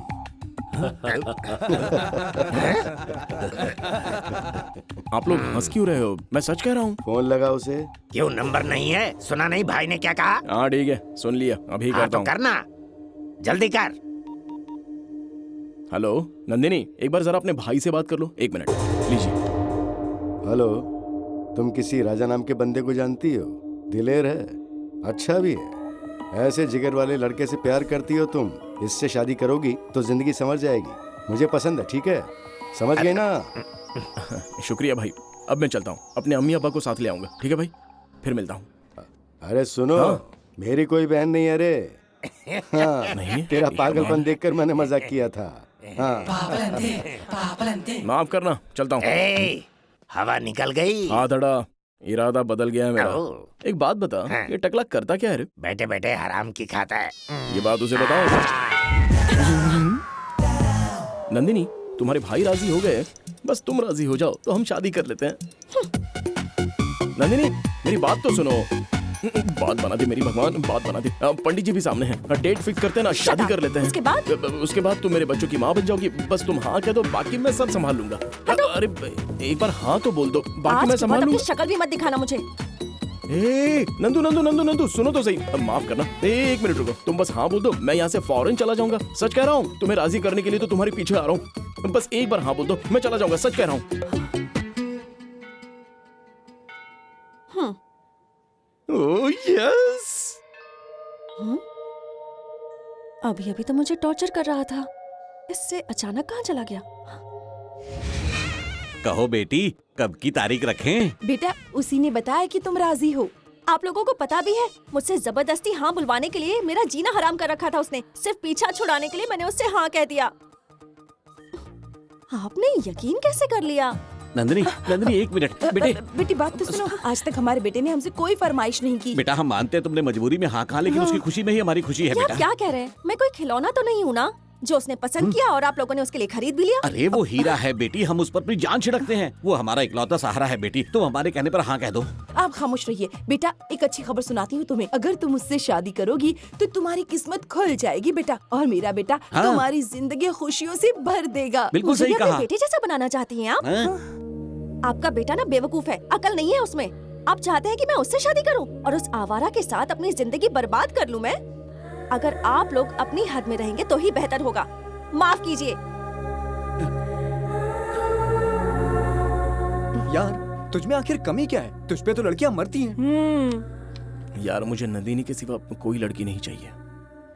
आप लोग हंस क्यों रहे हो? मैं सच कह रहा हूँ। फोन लगा उसे। क्यों नंबर नहीं है? सुना नहीं भाई ने क्या कहा? हाँ ठीक है, सुन लिया, अभी हाँ करता तो हूँ। करना, जल्दी कर। हेलो नंदिनी, एक बार जरा अपने भाई से बात कर लो। 1 मिनट लीजिए। हेलो, तुम किसी राजा नाम के बंदे को जानती हो? दिलेर है, अच्छा भी है। ऐसे जिगर वाले लड़के से प्यार करती हो तुम, इससे शादी करोगी तो जिंदगी संवर जाएगी। मुझे पसंद है, ठीक है? समझ गई ना? शुक्रिया भाई, अब मैं चलता हूँ। अपने अम्मी अब्बा को साथ ले आऊंगा, ठीक है भाई? फिर मिलता हूँ। अरे सुनो, मेरी कोई बहन नहीं है रे। हाँ, नहीं? तेरा पागलपन देखकर मैंने मजाक किया था। हाँ, माफ करना, चलता हूँ। ए, हवा निकल गई। आधड़ा, इरादा बदल गया है मेरा। ओह। एक बात बता, हाँ। ये टकला करता क्या है रे? बैठे बैठे हराम की खाता है। ये बात उसे बताओ। नंदिनी, तुम्हारे भाई राजी हो गए, बस तुम राजी हो जाओ तो हम शादी कर लेते हैं। नंदिनी, मेरी बात तो सुनो। बात बना दे मेरी भगवान, बात बना दे। पंडित जी भी सामने हैं, डेट फिक्स करते हैं ना, शादी कर लेते हैं। उसके बाद तुम मेरे बच्चों की माँ बन जाओगी। बस तुम हाँ कह दो, बाकी मैं सब संभाल लूंगा। अरे एक बार हाँ तो बोल दो, बाकी मैं संभाल लूंगा। शक्ल भी मत दिखाना मुझे। ए, नंदू नंदू नंदू नंदू, सुनो तो सही। माफ करना, एक मिनट रुको। तुम बस हाँ बोल दो, मैं यहाँ से फौरन चला जाऊंगा। सच कह रहा हूँ, तुम्हें राजी करने के लिए तो तुम्हारे पीछे आ रहा हूँ। बस एक बार हाँ बोल दो, मैं चला जाऊंगा। सच कह रहा हूँ। Oh yes. अभी अभी तो मुझे टॉर्चर कर रहा था, इससे अचानक कहाँ चला गया? कहो बेटी, कब की तारीख रखें? बेटा, उसी ने बताया कि तुम राजी हो। आप लोगों को पता भी है, मुझसे जबरदस्ती हाँ बुलवाने के लिए मेरा जीना हराम कर रखा था उसने। सिर्फ पीछा छुड़ाने के लिए मैंने उससे हाँ कह दिया। आपने यकीन कैसे कर लिया? नंदिनी, नंदिनी एक मिनट। बेटी बात तो सुनो। आज तक हमारे बेटे ने हमसे कोई फरमाइश नहीं की। बेटा, हम मानते हैं तुमने मजबूरी में हाँ कहा, लेकिन उसकी खुशी में ही हमारी खुशी है क्या बेटा। क्या कह रहे हैं? मैं कोई खिलौना तो नहीं हूँ ना जो उसने पसंद किया और आप लोगों ने उसके लिए खरीद भी लिया। अरे वो हीरा है बेटी, हम उस पर अपनी जान छिड़कते हैं। वो हमारा इकलौता सहारा है बेटी, तुम हमारे कहने पर हाँ कह दो। आप खामोश रहिए। बेटा, एक अच्छी खबर सुनाती हूँ तुम्हें। अगर तुम मुझसे शादी करोगी तो तुम्हारी किस्मत खुल जाएगी बेटा, और मेरा बेटा हाँ। तुम्हारी जिंदगी खुशियों से भर देगा। बिल्कुल सही मुझे अपने कहा। बेटे जैसा बनाना चाहती हैं आप? आपका बेटा ना बेवकूफ है, अकल नहीं है उसमें। आप चाहते हैं कि मैं उससे शादी करूं और उस आवारा के साथ अपनी जिंदगी बर्बाद कर लूं मैं? अगर आप लोग अपनी हद में रहेंगे तो ही बेहतर होगा। माफ कीजिए। यार, तुझ में आखिर कमी क्या है? तुझ पे तो लड़कियां मरती हैं। यार, मुझे नंदिनी के सिवा कोई लड़की नहीं चाहिए।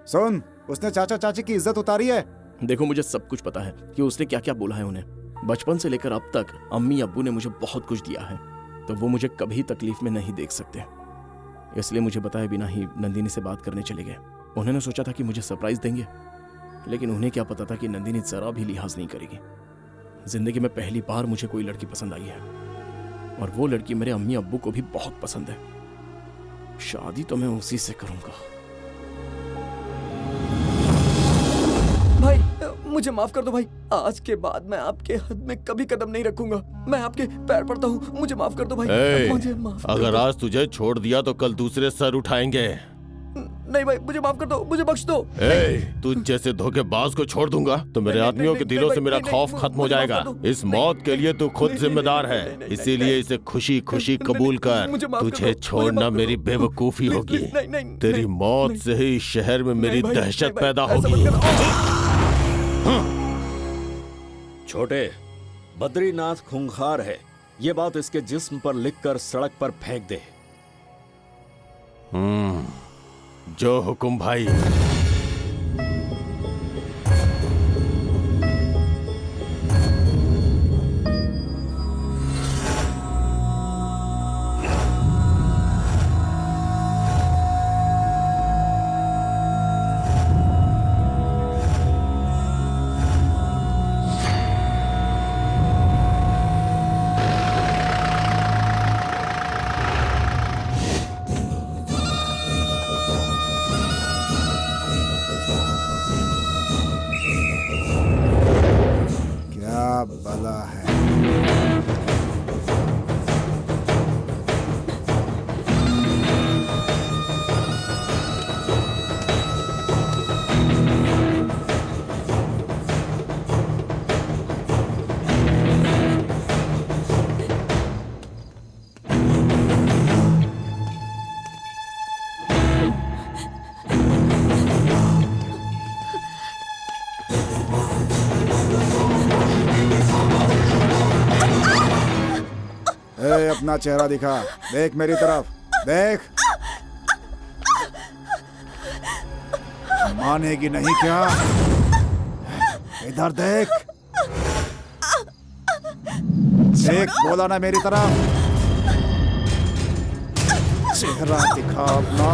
सुन, उसने चाचा चाची की इज्जत उतारी है। देखो, मुझे सब कुछ पता है कि उसने क्या क्या बोला है उन्हें। बचपन से लेकर अब तक अम्मी अब्बू ने मुझे बहुत कुछ दिया है, तो वो मुझे कभी तकलीफ में नहीं देख सकते। इसलिए मुझे बताए बिना ही नंदिनी से बात करने चले गए। उन्होंने सोचा था कि मुझे सरप्राइज देंगे, लेकिन उन्हें क्या पता था कि नंदिनी जरा भी लिहाज नहीं करेगी। जिंदगी में पहली बार मुझे कोई लड़की पसंद आई है, और वो लड़की मेरे अम्मी अब्बू को भी बहुत पसंद है। शादी तो मैं उसी से करूंगा। भाई, मुझे माफ कर दो भाई। आज के बाद मैं आपके हद में कभी कदम नहीं रखूंगा। मैं आपके पैर पड़ता हूँ, मुझे माफ कर दो भाई। मुझे माफ कर अगर दो। आज तुझे छोड़ दिया तो कल दूसरे सर उठाएंगे। नहीं भाई, मुझे माफ कर दो, मुझे बख्श दो। तुझ जैसे धोखेबाज को छोड़ दूंगा तो मेरे नहीं, आदमियों नहीं, के नहीं, दिलों नहीं, से मेरा नहीं, खौफ नहीं, खत्म हो मुझे माफ जाएगा। कर दो। इस मौत के लिए तू खुद जिम्मेदार है, इसीलिए इसे खुशी खुशी कबूल कर। मुझे माफ कर तुझे दो, छोड़ना मुझे माफ कर मेरी दो। बेवकूफी प्लीज, होगी। प्लीज, नहीं, नहीं, तेरी नहीं, मौत नहीं। से ही शहर में मेरी नहीं भाई, दहशत नहीं भाई, पैदा ऐसा होगी। मत करो। छोटे, बद्रीनाथ खूंखार है, ये बात इसके जिस्म पर लिखकर सड़क पर फेंक दे। जो हुकुम भाई। क्या भला है। अपना चेहरा दिखा, देख मेरी तरफ, देख। मानेगी नहीं क्या? इधर देख, देख, बोला ना मेरी तरफ। चेहरा दिखा अपना।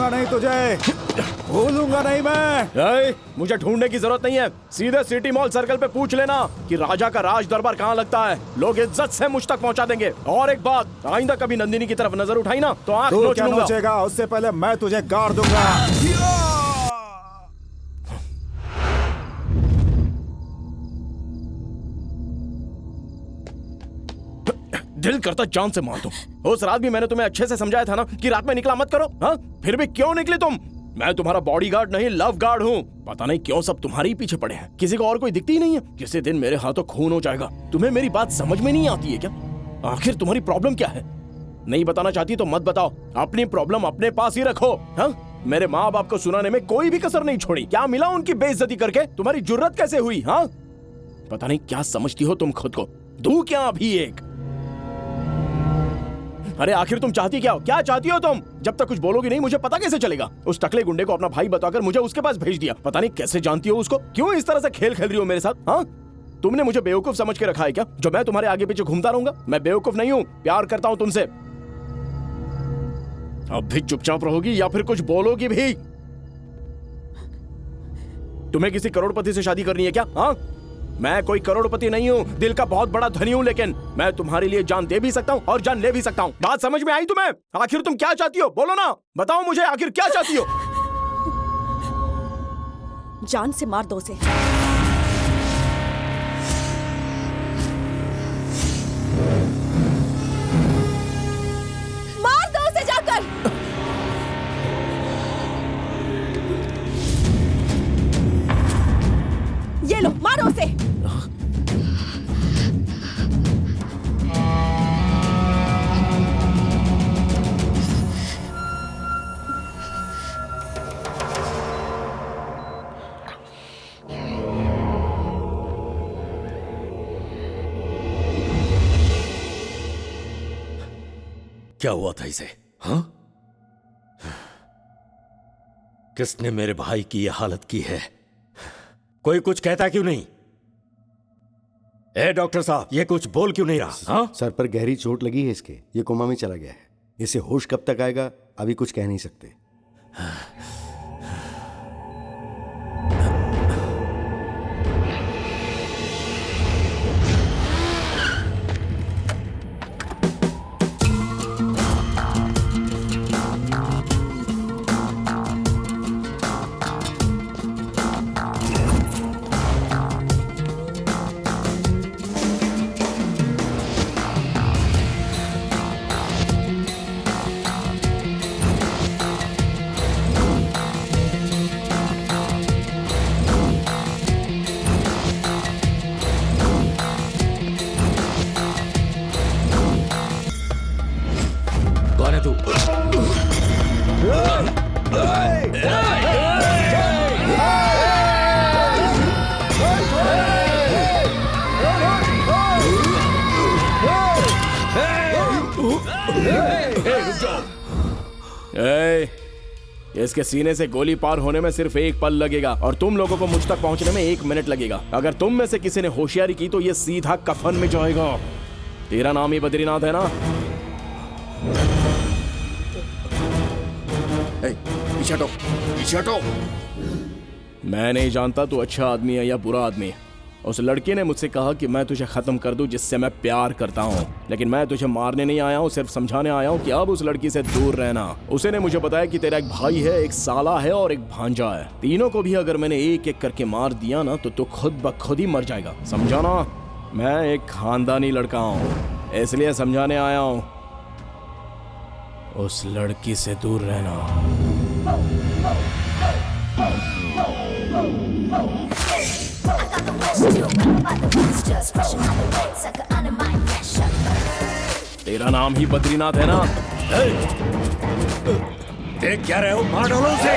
भूलूंगा नहीं तुझे, भूलूंगा नहीं मैं। मुझे ढूंढने की जरूरत नहीं है, सीधे सिटी मॉल सर्कल पे पूछ लेना कि राजा का राज दरबार कहाँ लगता है, लोग इज्जत से मुझ तक पहुँचा देंगे। और एक बात, आइंदा कभी नंदिनी की तरफ नजर उठाई ना तो आंख तू नोच क्या लूंगा। नोचेगा? उससे पहले मैं तुझे गाड़ दूंगा। दिल करता जान से मार दूं। उस रात भी मैंने तुम्हें अच्छे से समझाया था ना कि रात में निकला मत करो, हाँ? फिर भी क्यों निकले तुम? मैं तुम्हारा बॉडीगार्ड नहीं, लव गार्ड हूँ। पता नहीं क्यों सब तुम्हारे ही पीछे पड़े हैं, किसी को और कोई दिखती ही नहीं है। किसी दिन मेरे हाथों खून हो जाएगा। तुम्हें मेरी बात समझ में नहीं आती है क्या? आखिर तुम्हारी प्रॉब्लम क्या है? नहीं बताना चाहती तो मत बताओ, अपनी प्रॉब्लम अपने पास ही रखो। हाँ, मेरे माँ बाप को सुनाने में कोई भी कसर नहीं छोड़ी। क्या मिला उनकी बेइज्जती करके? तुम्हारी जुर्रत कैसे हुई? हाँ, पता नहीं क्या समझती हो तुम खुद को। दूं क्या अभी एक? अरे आखिर तुम चाहती क्या हो? क्या चाहती हो तुम? जब तक कुछ बोलोगी नहीं मुझे पता कैसे चलेगा? उस टकले गुंडे को अपना भाई बताकर मुझे उसके पास भेज दिया। पता नहीं कैसे जानती हो उसको? क्यों इस तरह से खेल खेल रही हो मेरे साथ? हाँ, तुमने मुझे बेवकूफ समझ के रखा है क्या, जो मैं तुम्हारे आगे पीछे घूमता रहूंगा? मैं बेवकूफ नहीं हूँ, प्यार करता हूँ तुमसे। अब भी चुपचाप रहोगी या फिर कुछ बोलोगी भी? तुम्हें किसी करोड़पति से शादी करनी है क्या? हाँ, मैं कोई करोड़पति नहीं हूँ, दिल का बहुत बड़ा धनी हूँ, लेकिन मैं तुम्हारे लिए जान दे भी सकता हूँ और जान ले भी सकता हूँ। बात समझ में आई तुम्हें? आखिर तुम क्या चाहती हो? बोलो ना, बताओ मुझे, आखिर क्या चाहती हो? जान से मार दो उसे। मार दो उसे जाकर। ये लो, मारो उसे। क्या हुआ था इसे? हाँ, किसने मेरे भाई की यह हालत की है? कोई कुछ कहता क्यों नहीं? ए डॉक्टर साहब, ये कुछ बोल क्यों नहीं रहा? हाँ? सर पर गहरी चोट लगी है इसके, ये कोमा में चला गया है। इसे होश कब तक आएगा अभी कुछ कह नहीं सकते। कौन है तू? इसके सीने से गोली पार होने में सिर्फ एक पल लगेगा और तुम लोगों को मुझ तक पहुंचने में 1 मिनट लगेगा। अगर तुम में से किसी ने होशियारी की तो ये सीधा कफन में जाएगा। तेरा नाम ही बद्रीनाथ है ना? पीछे हटो, पीछे हटो। मैं नहीं जानता तू अच्छा आदमी है या बुरा आदमी। उस लड़के ने मुझसे कहा कि मैं तुझे खत्म कर दूं जिससे मैं प्यार करता हूं, लेकिन मैं तुझे मारने नहीं आया हूं, सिर्फ समझाने आया हूं कि अब उस लड़की से दूर रहना। उसे ने मुझे बताया कि तेरा एक भाई है, एक साला है और एक भांजा है। तीनों को भी अगर मैंने एक एक करके मार दिया ना तो तू खुद ब खुद ही मर जाएगा, समझा ना? मैं एक खानदानी लड़का हूं, इसलिए समझाने आया हूं, उस लड़की से दूर रहना। तेरा नाम ही बद्रीनाथ है ना? देख क्या रहे हो? मार डालो उसे।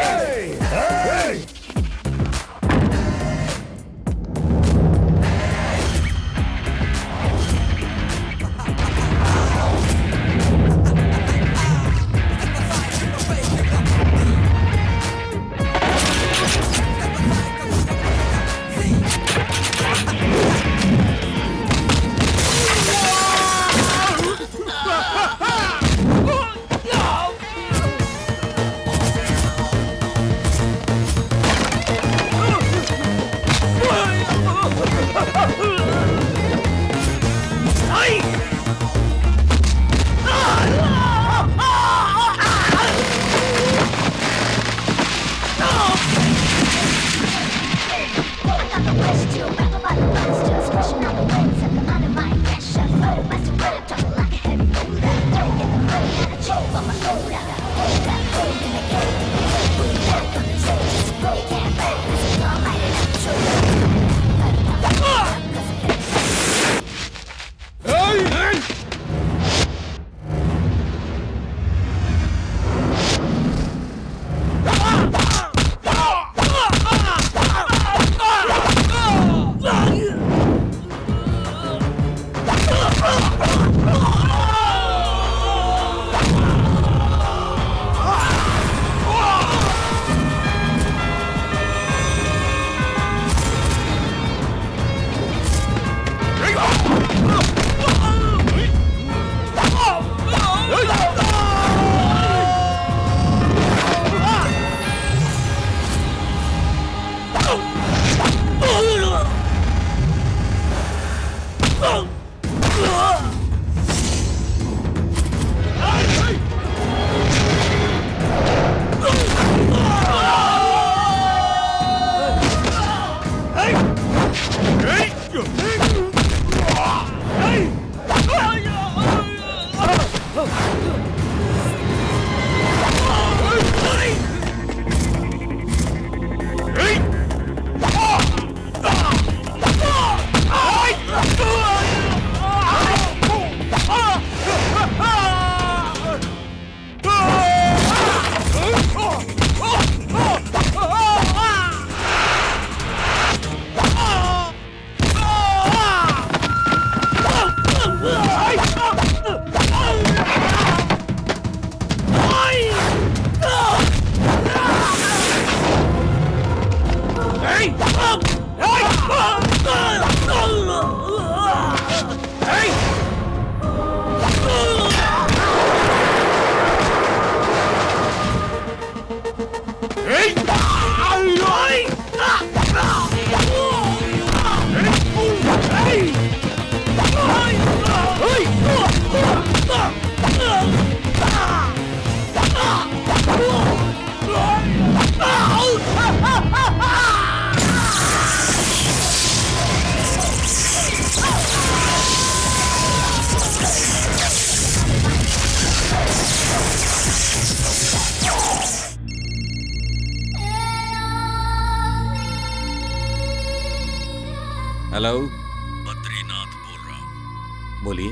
हेलो, बद्रीनाथ बोल रहा हूँ। बोलिए।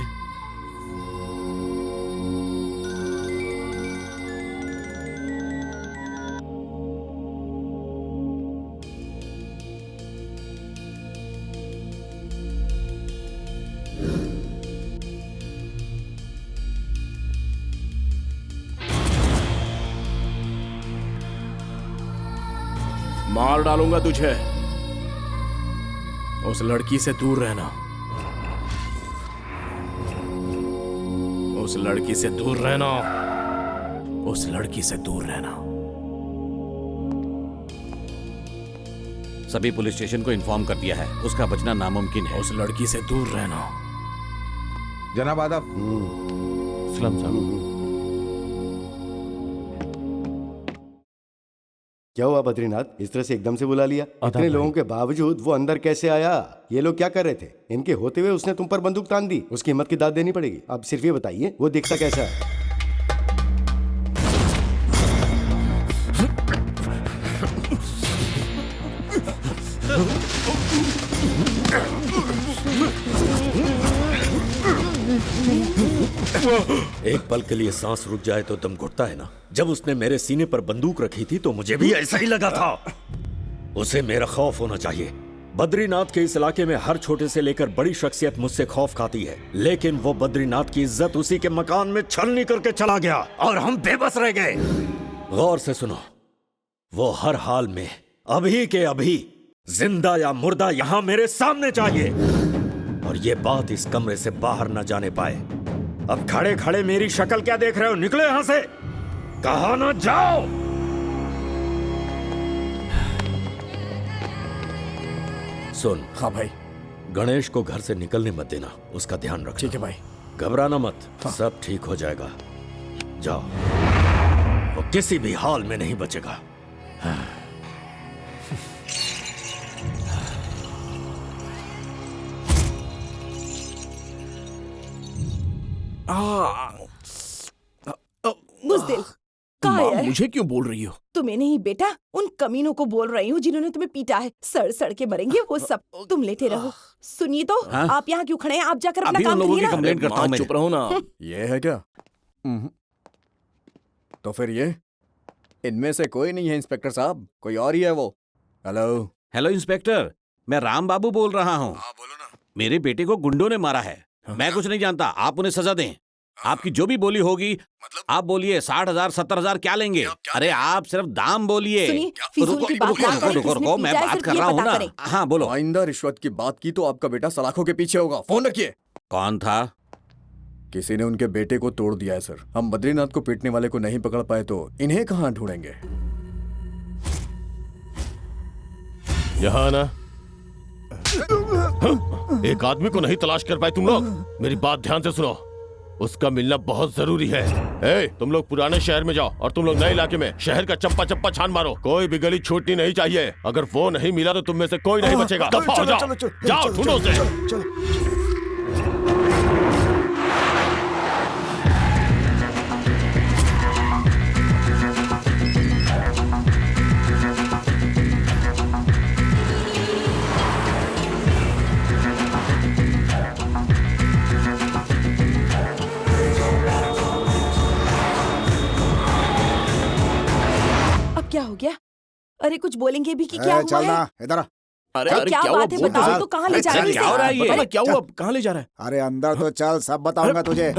मार डालूंगा तुझे। उस लड़की से दूर रहना। उस लड़की से दूर रहना। उस लड़की से दूर रहना। सभी पुलिस स्टेशन को इन्फॉर्म कर दिया है, उसका बचना नामुमकिन है। उस लड़की से दूर रहना। जनाब आदाब। सलाम साहब। क्या हुआ बद्रीनाथ, इस तरह से एकदम से बुला लिया? इतने लोगों के बावजूद वो अंदर कैसे आया? ये लोग क्या कर रहे थे? इनके होते हुए उसने तुम पर बंदूक तान दी। उसकी हिम्मत की दाद देनी पड़ेगी। अब सिर्फ ये बताइए, वो दिखता कैसा है? एक पल के लिए सांस रुक जाए तो दम घुटता है ना। जब उसने मेरे सीने पर बंदूक रखी थी तो मुझे भी ऐसा ही लगा था। उसे मेरा खौफ होना चाहिए। बद्रीनाथ के इस इलाके में हर छोटे से लेकर बड़ी शख्सियत मुझसे खौफ खाती है, लेकिन वो बद्रीनाथ की इज्जत उसी के मकान में छलनी करके चला गया और हम बेबस रह गए। गौर से सुनो, वो हर हाल में अभी के अभी जिंदा या मुर्दा यहां मेरे सामने चाहिए, और ये बात इस कमरे से बाहर न जाने पाए। अब खड़े खड़े मेरी शक्ल क्या देख रहे हो? निकलो यहां से, कहा ना जाओ। सुन। हाँ भाई। गणेश को घर से निकलने मत देना, उसका ध्यान रखना। ठीक है भाई। घबराना मत। हाँ। सब ठीक हो जाएगा। जाओ, वो किसी भी हाल में नहीं बचेगा। बुज़दिल, कहाँ है? मुझे क्यों बोल रही हो? तुम्हें नहीं बेटा, उन कमीनों को बोल रही हूँ जिन्होंने तुम्हें पीटा है। सड़ सड़ के मरेंगे वो सब। तुम लेटे रहो। सुनिए तो, आप यहाँ क्यों खड़े हैं? आप जाकर अपना काम करिए ना। कंप्लेंट करता हूँ। चुप रहो ना। ये है क्या? तो फिर ये इनमें से कोई नहीं है इंस्पेक्टर साहब, कोई और ही है वो। हेलो इंस्पेक्टर, मैं राम बाबू बोल रहा हूँ। हाँ बोलो ना। मेरे बेटे को गुंडों ने मारा है। मैं कुछ नहीं जानता, आप उन्हें सजा दें। आपकी जो भी बोली होगी, आप बोलिए 60,000 70,000 क्या लेंगे? अरे आप सिर्फ दाम बोलिए। सुनिए, फिजूल की बात ना करें, किसने रुको, मैं पीटा है, बात सिर्फ कर ये रहा हूँ पता ना। करें। हाँ बोलो। आइंदा रिश्वत की बात की तो आपका बेटा सलाखों के पीछे होगा। फोन रखिए। कौन था? किसी ने उनके बेटे को तोड़ दिया है सर। हम बद्रीनाथ को पीटने वाले को नहीं पकड़ पाए तो इन्हें कहाँ ढूंढेंगे? यहाँ ना एक आदमी को नहीं तलाश कर पाए तुम लोग। मेरी बात ध्यान से सुनो, उसका मिलना बहुत जरूरी है। तुम लोग पुराने शहर में जाओ और तुम लोग नए इलाके में शहर का चप्पा चप्पा छान मारो। कोई भी गली छूटनी नहीं चाहिए। अगर वो नहीं मिला तो तुम में से कोई नहीं बचेगा। दफा हो जाओ, जाओ ढूंढो उसे। क्या हो गया? अरे कुछ बोलेंगे भी कि क्या हुआ चल है? ना इधर आ। अरे अरे अरे क्या बात है, बोल तो बताओ सही। तो कहाँ ले जा रही क्या हो रहा है ये? बता ना क्या हुआ, कहाँ ले जा रहा है? अरे अंदर तो चल, सब बताऊंगा तुझे।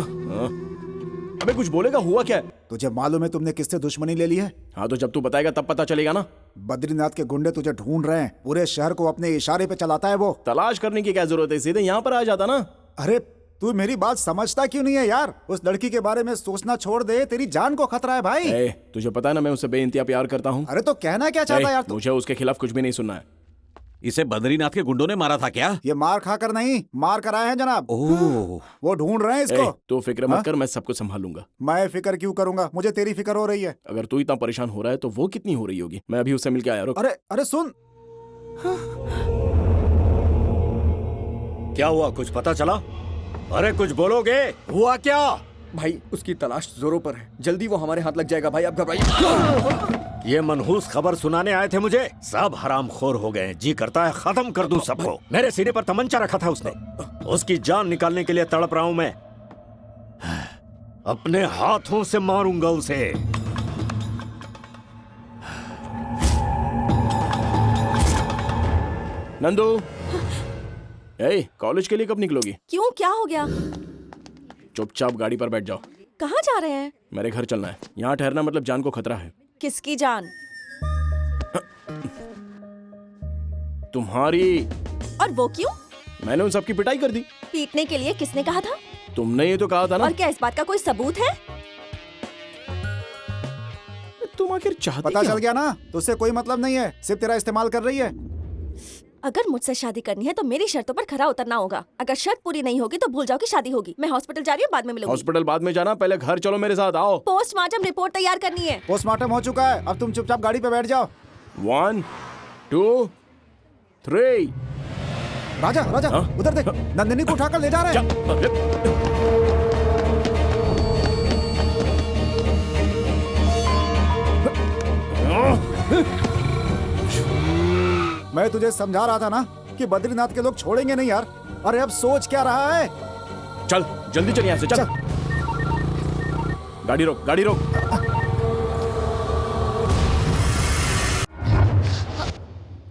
अबे कुछ बोलेगा, हुआ क्या है? तुझे मालूम है तुमने किससे दुश्मनी ले ली है? हाँ तो जब तू बताएगा तब पता चलेगा ना। बद्रीनाथ के गुंडे तुझे ढूंढ रहे हैं। पूरे शहर को अपने इशारे पे चलाता है वो। तलाश करने की क्या जरूरत है, सीधे यहाँ पर आ जाता ना। अरे तू मेरी बात समझता क्यों नहीं है यार? उस लड़की के बारे में सोचना छोड़ दे, तेरी जान को खतरा है भाई। तुझे पता है ना मैं उससे बेइंतहा प्यार करता हूँ। अरे तो कहना क्या चाहता है यार तू? मुझे उसके खिलाफ कुछ भी नहीं सुनना है। इसे बद्रीनाथ के गुंडों ने मारा था क्या? ये मार खाकर नहीं, मार कर आए हैं जनाब। ओह, वो ढूंढ रहे हैं इसको। तो फिक्र मत कर, मैं सबको संभालूंगा। मैं फिक्र क्यों करूंगा? मुझे तेरी फिक्र हो रही है। अगर तू इतना परेशान हो रहा है तो वो कितनी हो रही होगी। मैं अभी उससे मिलके आया। रुक। अरे अरे सुन, क्या हुआ, कुछ पता चला? अरे कुछ बोलोगे, हुआ क्या? भाई उसकी तलाश जोरों पर है, जल्दी वो हमारे हाथ लग जाएगा। भाई आप घबराइए। ये मनहूस खबर सुनाने आए थे मुझे। सब हरामखोर हो गए। जी करता है खत्म कर दूं सबको। मेरे सीने पर तमंचा रखा था उसने। उसकी जान निकालने के लिए तड़प रहा हूं मैं। अपने हाथों से मारूंगा उसे। नंदू, कॉलेज के लिए कब निकलोगी? क्यों, क्या हो गया? चुपचाप गाड़ी पर बैठ जाओ। कहाँ जा रहे हैं? मेरे घर चलना है। यहाँ ठहरना मतलब जान को खतरा है। किसकी जान? तुम्हारी। और वो क्यों? मैंने उन सबकी पिटाई कर दी। पीटने के लिए किसने कहा था? तुमने ये तो कहा था ना। और क्या इस बात का कोई सबूत है? तुम आखिर चाहती पता क्या? चल गया ना, तुझसे कोई मतलब नहीं है, सिर्फ तेरा इस्तेमाल कर रही है। अगर मुझसे शादी करनी है तो मेरी शर्तों पर खरा उतरना होगा। अगर शर्त पूरी नहीं होगी तो भूल जाओ कि शादी होगी। मैं हॉस्पिटल जा रही हूँ, बाद में मिलूंगी। हॉस्पिटल बाद में जाना, पहले घर चलो मेरे साथ। आओ। पोस्टमार्टम रिपोर्ट तैयार करनी है। पोस्टमार्टम हो चुका है, अब तुम चुपचाप गाड़ी पे बैठ जाओ। 1 2 3। राजा राजा, उधर देख, नंदिनी को उठाकर ले जा रहे हैं। मैं तुझे समझा रहा था ना कि बद्रीनाथ के लोग छोड़ेंगे नहीं यार। अरे अब सोच क्या रहा है? चल जल्दी चल यहाँ से, चल। गाड़ी रोक, गाड़ी रोक।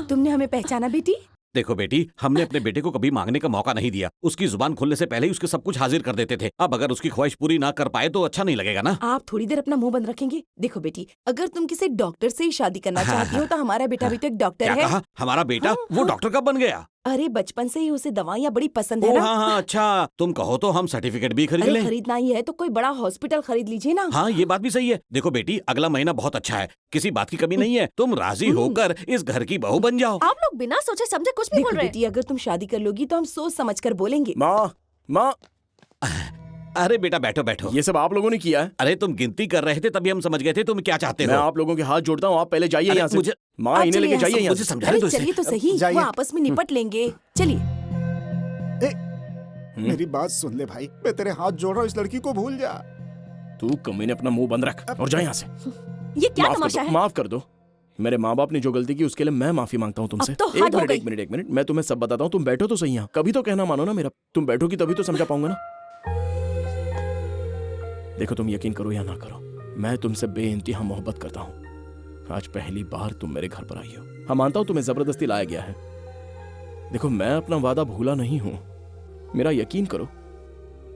तुमने हमें पहचाना बेटी? देखो बेटी, हमने अपने बेटे को कभी मांगने का मौका नहीं दिया। उसकी जुबान खुलने से पहले ही उसके सब कुछ हाजिर कर देते थे। अब अगर उसकी ख्वाहिश पूरी ना कर पाए तो अच्छा नहीं लगेगा ना। आप थोड़ी देर अपना मुंह बंद रखेंगे? देखो बेटी, अगर तुम किसी डॉक्टर से ही शादी करना चाहती हो तो हमारा बेटा भी तो एक डॉक्टर क्या है। कहा? हमारा बेटा वो डॉक्टर कब बन गया? अरे बचपन से ही उसे दवाइयाँ बड़ी पसंद है ओ ना। हाँ हाँ, अच्छा तुम कहो तो हम सर्टिफिकेट भी खरीद अरे लें। खरीदना ही है तो कोई बड़ा हॉस्पिटल खरीद लीजिए ना। हाँ ये बात भी सही है। देखो बेटी, अगला महीना बहुत अच्छा है, किसी बात की कमी नहीं है। तुम राजी होकर इस घर की बहू बन जाओ। आप लोग बिना सोचे समझे कुछ भी देखो बोल रहे हैं। बेटी, अगर तुम शादी कर लोगी तो हम सोच समझ कर बोलेंगे। माँ, माँ। अरे बेटा बैठो बैठो। ये सब आप लोगों ने किया है? अरे तुम गिनती कर रहे थे तभी हम समझ गए थे तुम क्या चाहते हो। मैं आप लोगों के हाथ जोड़ता हूँ, आप पहले जाइए अरे यहाँ से। मुझे- माँ, आप इन्हें चलिए लेके यहाँ से। जाइए यहाँ मुझे से। समझाने अरे दो इसे। चलिए तो सही, जाइए। वो आपस में निपट लेंगे। चलिए। मेरी बात सुन ले भाई, मैं तेरे हाथ जोड़ रहा हूँ, इस लड़की को भूल जा। तू कमीने अपना मुंह बंद रख और जा यहाँ से। ये क्या तमाशा है? माफ कर दो। मेरे माँ बाप ने जो गलती की उसके लिए मैं माफी मांगता हूँ तुमसे। अब तो हद हो गई। एक मिनट, मैं तुम्हें सब बताता हूँ। तुम बैठो तो सही यहाँ। कभी तो कहना मानो ना मेरा। तुम बैठोगी तभी तो समझा पाऊंगा ना। देखो तुम यकीन करो या ना करो, मैं तुमसे बेइंतहा मोहब्बत करता हूँ। आज पहली बार तुम मेरे घर पर आई हो। हाँ मानता हूँ तुम्हें जबरदस्ती लाया गया है। देखो मैं अपना वादा भूला नहीं हूँ, मेरा यकीन करो।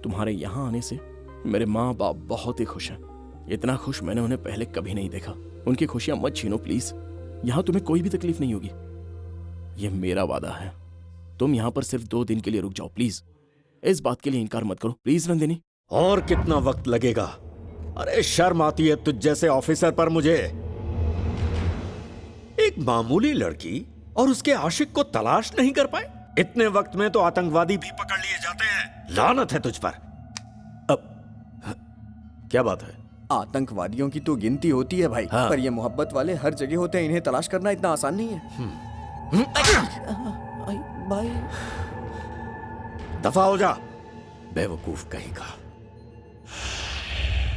तुम्हारे यहाँ आने से मेरे माँ बाप बहुत ही खुश हैं। इतना खुश मैंने उन्हें पहले कभी नहीं देखा। उनकी खुशियां मत छीनो प्लीज। यहाँ तुम्हें कोई भी तकलीफ नहीं होगी, ये मेरा वादा है। तुम यहाँ पर सिर्फ 2 दिन के लिए रुक जाओ प्लीज। इस बात के लिए इनकार मत करो प्लीज नंदिनी। और कितना वक्त लगेगा? अरे शर्म आती है तुझ जैसे ऑफिसर पर मुझे। एक मामूली लड़की और उसके आशिक को तलाश नहीं कर पाए? इतने वक्त में तो आतंकवादी भी पकड़ लिए जाते हैं। लानत है तुझ पर। अब क्या बात है? आतंकवादियों की तो गिनती होती है भाई, हाँ। पर ये मोहब्बत वाले हर जगह होते हैं। इन्हें तलाश करना इतना आसान नहीं है। भाई दफा हो जा, बेवकूफ कहेगा।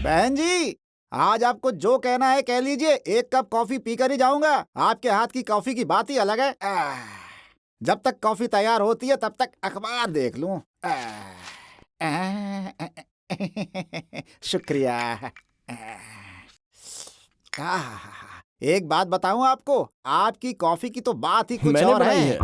बहन जी, आज आपको जो कहना है कह लीजिए। 1 कप कॉफी पीकर ही जाऊंगा। आपके हाथ की कॉफी की बात ही अलग है। जब तक कॉफी तैयार होती है तब तक अखबार देख लूं। शुक्रिया। एक बात बताऊं आपको, आपकी कॉफी की तो बात ही कुछ मैंने और बनाई है।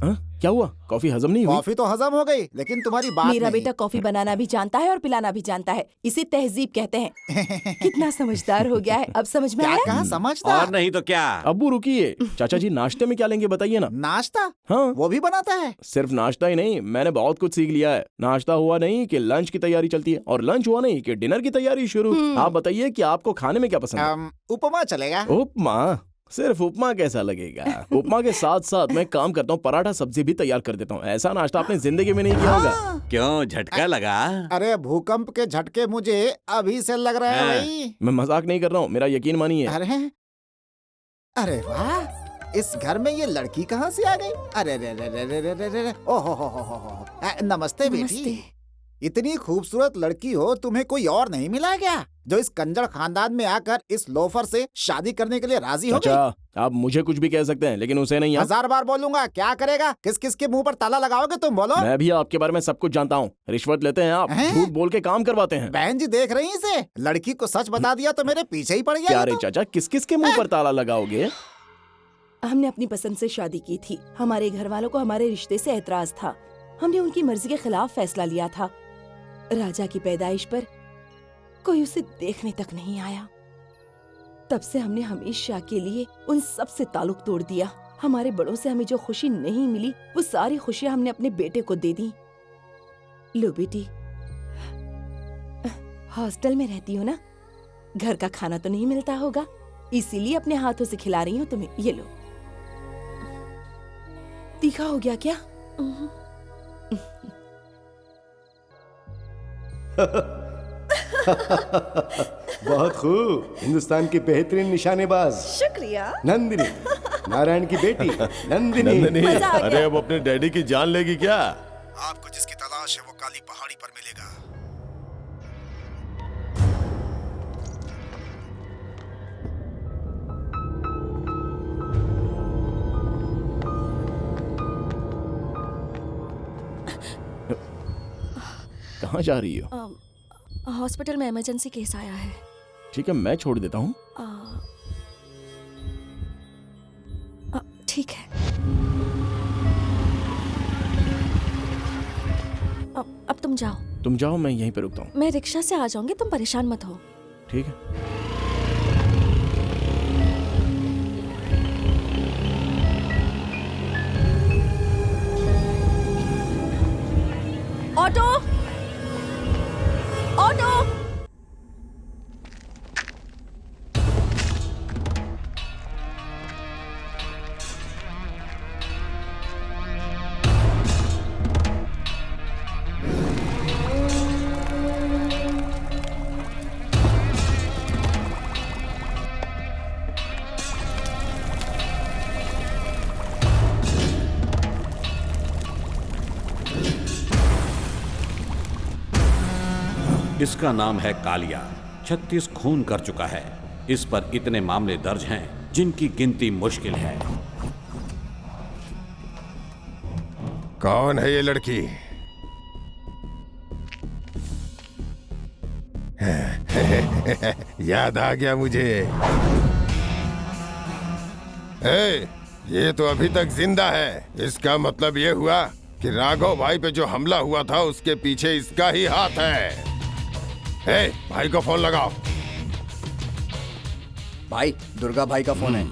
हाँ? क्या हुआ? कॉफी हजम नहीं हुई? कॉफी तो हजम हो गई, लेकिन तुम्हारी बात मेरा नहीं। बेटा कॉफी बनाना भी जानता है और पिलाना भी जानता है। इसे तहजीब कहते हैं। कितना समझदार हो गया है, अब समझ में क्या आया? कहा समझदार? और नहीं तो क्या। अब्बू रुकिए, चाचा जी नाश्ते में क्या लेंगे बताइए ना। नाश्ता? हाँ, वो भी बनाता है? सिर्फ नाश्ता ही नहीं, मैंने बहुत कुछ सीख लिया है। नाश्ता हुआ नहीं कि लंच की तैयारी चलती है, और लंच हुआ नहीं कि डिनर की तैयारी शुरू। आप बताइए कि आपको खाने में क्या पसंद है? उपमा चलेगा। उपमा? सिर्फ उपमा कैसा लगेगा? उपमा के साथ साथ मैं काम करता हूँ, पराठा सब्जी भी तैयार कर देता हूँ। ऐसा नाश्ता आपने जिंदगी में नहीं किया होगा। क्यों, झटका लगा? अरे भूकंप के झटके मुझे अभी से लग रहे हैं भाई। मैं मजाक नहीं कर रहा हूँ, मेरा यकीन मानिए। अरे वाह, इस घर में ये लड़की कहाँ से आ गई? अरे रे रे रे रे रे रे रे, ओहो हो। नमस्ते बेटी। इतनी खूबसूरत लड़की हो, तुम्हें कोई और नहीं मिला क्या जो इस कंजर खानदान में आकर इस लोफर से शादी करने के लिए राजी हो गई? अच्छा, आप मुझे कुछ भी कह सकते हैं, लेकिन उसे नहीं। 1000 बार बोलूंगा, क्या करेगा? किस किस के मुंह पर ताला लगाओगे तुम? बोलो। मैं भी आपके बारे में सब कुछ जानता हूँ। रिश्वत लेते हैं आप, झूठ बोल के काम करवाते हैं। बहन जी देख रही इसे, लड़की को सच बता दिया तो मेरे पीछे ही पड़ गया। क्या रे चाचा, किस किस के मुंह पर ताला लगाओगे? हमने अपनी पसंद से शादी की थी। हमारे घर वालों को हमारे रिश्ते से एतराज था। हमने उनकी मर्जी के खिलाफ फैसला लिया था। राजा की पैदाइश पर कोई उसे देखने तक नहीं आया। तब से हमने हमेशा के लिए उन सब से ताल्लुक तोड़ दिया। हमारे बड़ों से हमें जो खुशी नहीं मिली, वो सारी खुशियां हमने अपने बेटे को दे दी। लो बेटी, हॉस्टल में रहती हो ना, घर का खाना तो नहीं मिलता होगा, इसीलिए अपने हाथों से खिला रही हूँ तुम्हें। ये लो। तीखा हो गया क्या? बहुत खूब। हिंदुस्तान की बेहतरीन निशानेबाज शुक्रिया। नंदिनी, नारायण की बेटी नंदिनी। नंदिनी, अरे अब अपने डैडी की जान लेगी क्या? आपको जिसकी तलाश है वो काली पहाड़ी पर मिलेगा। कहाँ जा रही हो? हॉस्पिटल में इमरजेंसी केस आया है। ठीक है, मैं छोड़ देता हूँ। ठीक है। अब तुम जाओ। तुम जाओ, मैं यहीं पे रुकता हूँ। मैं रिक्शा से आ जाऊंगी, तुम परेशान मत हो। ठीक है। Auto, auto. इसका नाम है कालिया। 36 खून कर चुका है। इस पर इतने मामले दर्ज हैं जिनकी गिनती मुश्किल है। कौन है ये लड़की? याद आ गया मुझे। ए, ये तो अभी तक जिंदा है। इसका मतलब ये हुआ कि राघव भाई पे जो हमला हुआ था उसके पीछे इसका ही हाथ है। ए, भाई को फोन लगाओ। भाई, दुर्गा भाई का फोन है।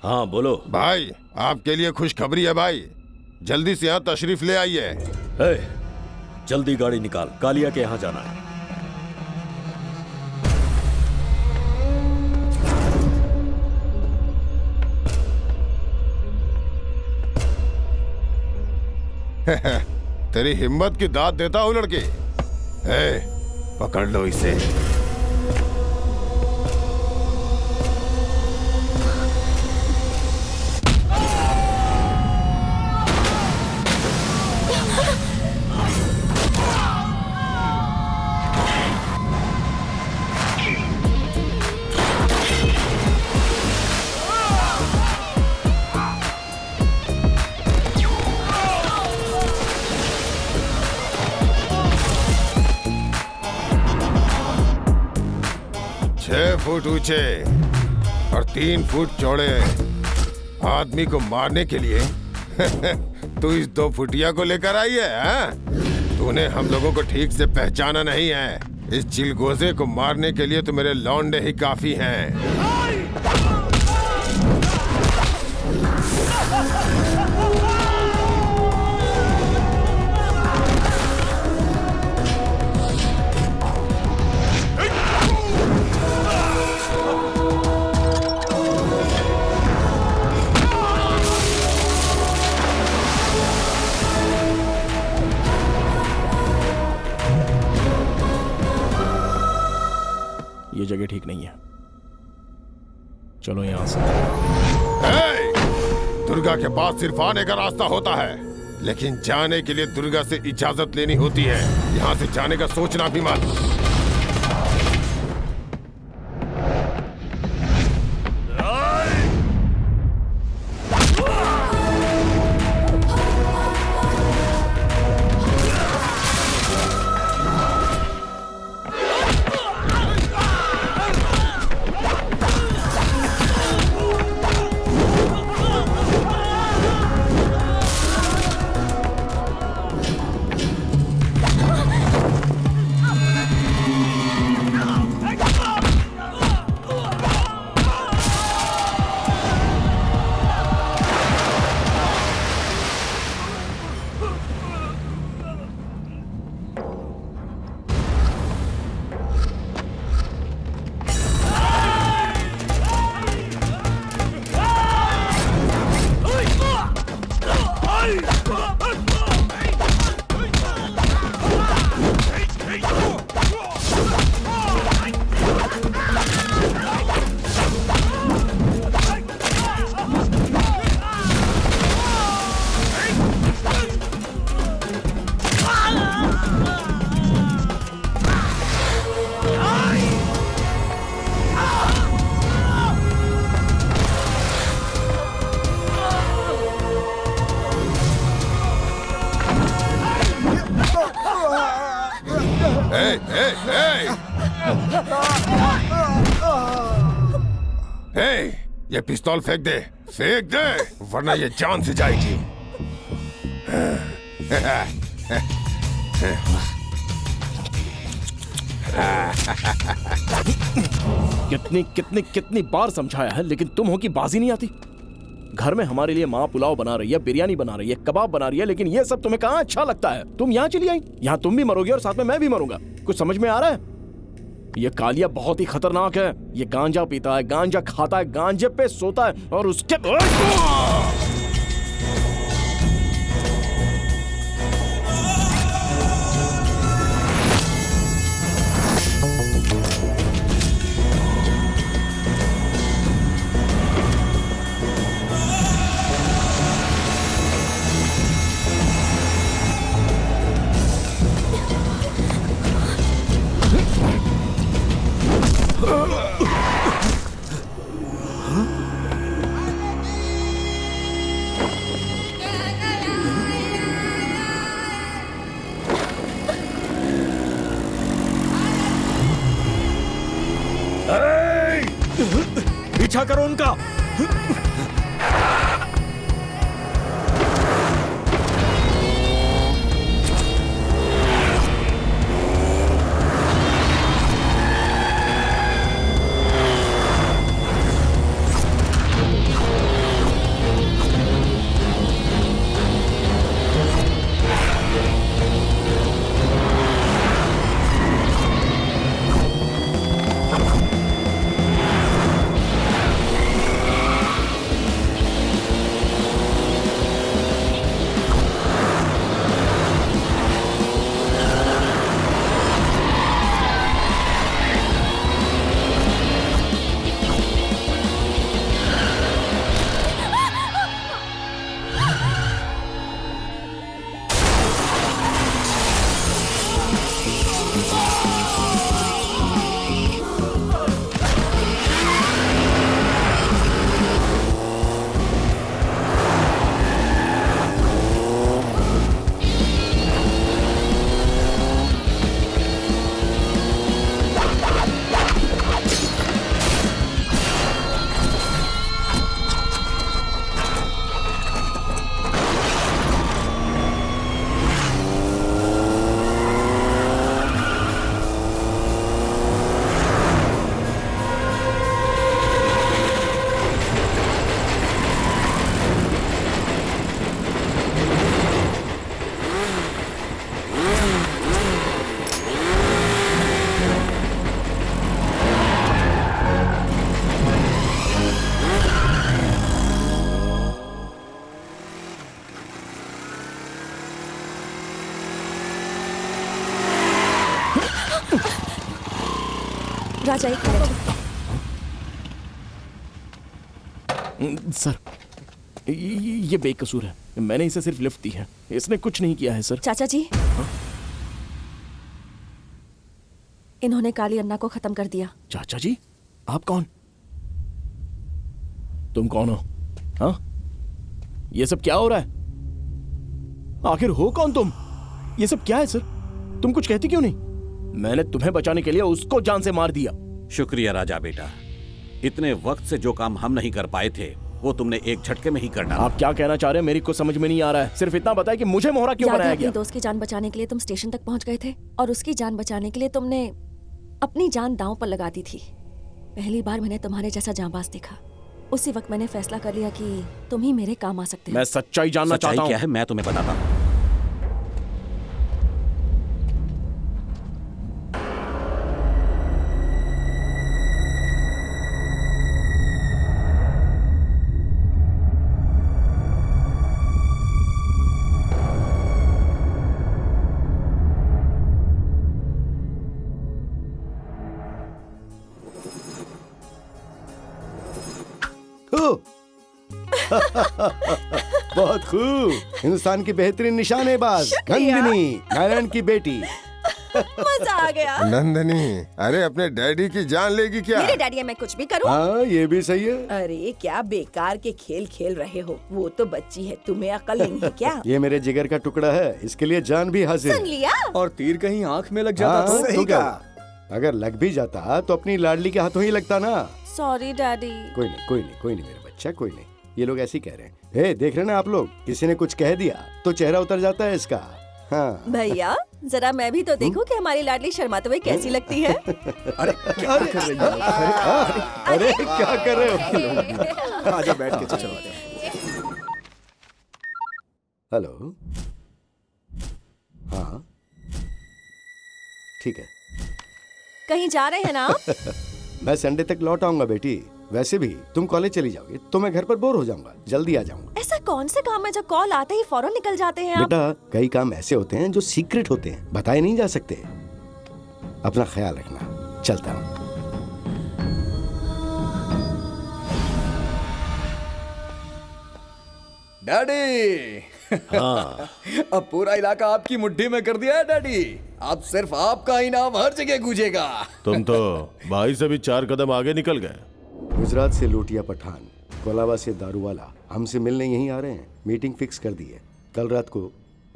हाँ बोलो भाई, आपके लिए खुशखबरी है भाई, जल्दी से यहाँ तशरीफ ले आइए। ए, जल्दी गाड़ी निकाल, कालिया के यहाँ जाना है। तेरी हिम्मत की दाद देता हूँ लड़के। ए, पकड़ लो इसे। फुट ऊंचे और 3 फुट चौड़े आदमी को मारने के लिए तू इस 2 फुटिया को लेकर आई है, हाँ? तूने हम लोगों को ठीक से पहचाना नहीं है। इस चिलगोजे को मारने के लिए तो मेरे लौंडे ही काफी हैं। ये जगह ठीक नहीं है, चलो यहां से। दुर्गा के पास सिर्फ आने का रास्ता होता है, लेकिन जाने के लिए दुर्गा से इजाजत लेनी होती है। यहाँ से जाने का सोचना भी मत। ये पिस्तौल फेंक दे, वरना ये जान से जाएगी। कितनी बार समझाया है, लेकिन तुम हो कि बाजी नहीं आती। घर में हमारे लिए माँ पुलाव बना रही है, बिरयानी बना रही है, कबाब बना रही है, लेकिन ये सब तुम्हें कहाँ अच्छा लगता है। तुम यहाँ चली आई, यहाँ तुम भी मरोगे और साथ में मैं भी मरूंगा। कुछ समझ में आ रहा है? ये कालिया बहुत ही खतरनाक है। ये गांजा पीता है, गांजा खाता है, गांजे पे सोता है और उसके पीछा करो उनका। राजा एक मिनट। सर ये बेकसूर है, मैंने इसे सिर्फ लिफ्ट दी है, इसने कुछ नहीं किया है सर। चाचा जी, इन्होंने काली अन्ना को खत्म कर दिया। चाचा जी, आप कौन? तुम कौन हो? हाँ, ये सब क्या हो रहा है? आखिर हो कौन तुम? ये सब क्या है सर? तुम कुछ कहती क्यों नहीं? मैंने तुम्हें बचाने के लिए उसको जान से मार दिया। शुक्रिया राजा बेटा, इतने वक्त से जो काम हम नहीं कर पाए थे वो तुमने एक झटके में ही कर डाला। आप क्या कहना चाह रहे हैं? मेरी कुछ समझ में नहीं आ रहा है। सिर्फ इतना बताया कि मुझे मोहरा क्यों बनाया गया? अपने दोस्त की जान बचाने के लिए तुम स्टेशन तक पहुंच गए थे और उसकी जान बचाने के लिए तुमने अपनी जान दांव पर लगा दी थी। पहली बार मैंने तुम्हारे जैसा जांबाज देखा। उसी वक्त मैंने फैसला कर लिया कि तुम ही मेरे काम आ सकते हो। मैं सच्चाई जानना चाहता हूँ। क्या है मैं तुम्हें बताता हूँ। बहुत खूब, हिंदुस्तान की बेहतरीन निशानेबाज नंदिनी, नारायण की बेटी। मजा आ गया। नंदनी, अरे अपने डैडी की जान लेगी क्या? मेरे डैडी मैं कुछ भी करूं? हाँ, ये भी सही है। अरे क्या बेकार के खेल खेल रहे हो, वो तो बच्ची है, तुम्हें अकल नहीं है क्या? ये मेरे जिगर का टुकड़ा है, इसके लिए जान भी हाजिर। सुन लिया? और तीर कहीं आँख में लग जाता हाँ, तो? तो क्या? अगर लग भी जाता तो अपनी लाडली के हाथों ही लगता ना। Sorry daddy. कोई नहीं, कोई नहीं, कोई नहीं मेरा बच्चा, कोई नहीं। ये लोग ऐसे ही कह रहे हैं। हे, देख रहे ना आप लोग, किसी ने कुछ कह दिया तो चेहरा उतर जाता है इसका। हाँ। भैया जरा मैं भी तो देखूं कि हमारी लाडली शर्माते हुए कैसी लगती है। अरे क्या कर रही हो? अरे क्या कर रहे हो? आजा बैठ के चलो आजा। हेलो, हाँ ठीक है। कहीं जा रहे हैं ना आप? मैं संडे तक लौट आऊंगा बेटी। वैसे भी तुम कॉलेज चली जाओगे तो मैं घर पर बोर हो जाऊंगा, जल्दी आ जाऊंगा। ऐसा कौन से काम है जो कॉल आते ही फौरन निकल जाते हैं आप? बेटा, कई काम ऐसे होते हैं जो सीक्रेट होते हैं, बताए नहीं जा सकते। अपना ख्याल रखना, चलता हूँ। डैडी, हाँ। अब पूरा इलाका आपकी मुट्ठी में कर दिया है डैडी। अब सिर्फ आपका ही नाम हर जगह गूंजेगा। तुम तो भाई से भी 4 कदम आगे निकल गए। गुजरात से लूटिया पठान, कोलाबा से दारूवाला हमसे मिलने यहीं आ रहे हैं। मीटिंग फिक्स कर दी है। कल रात को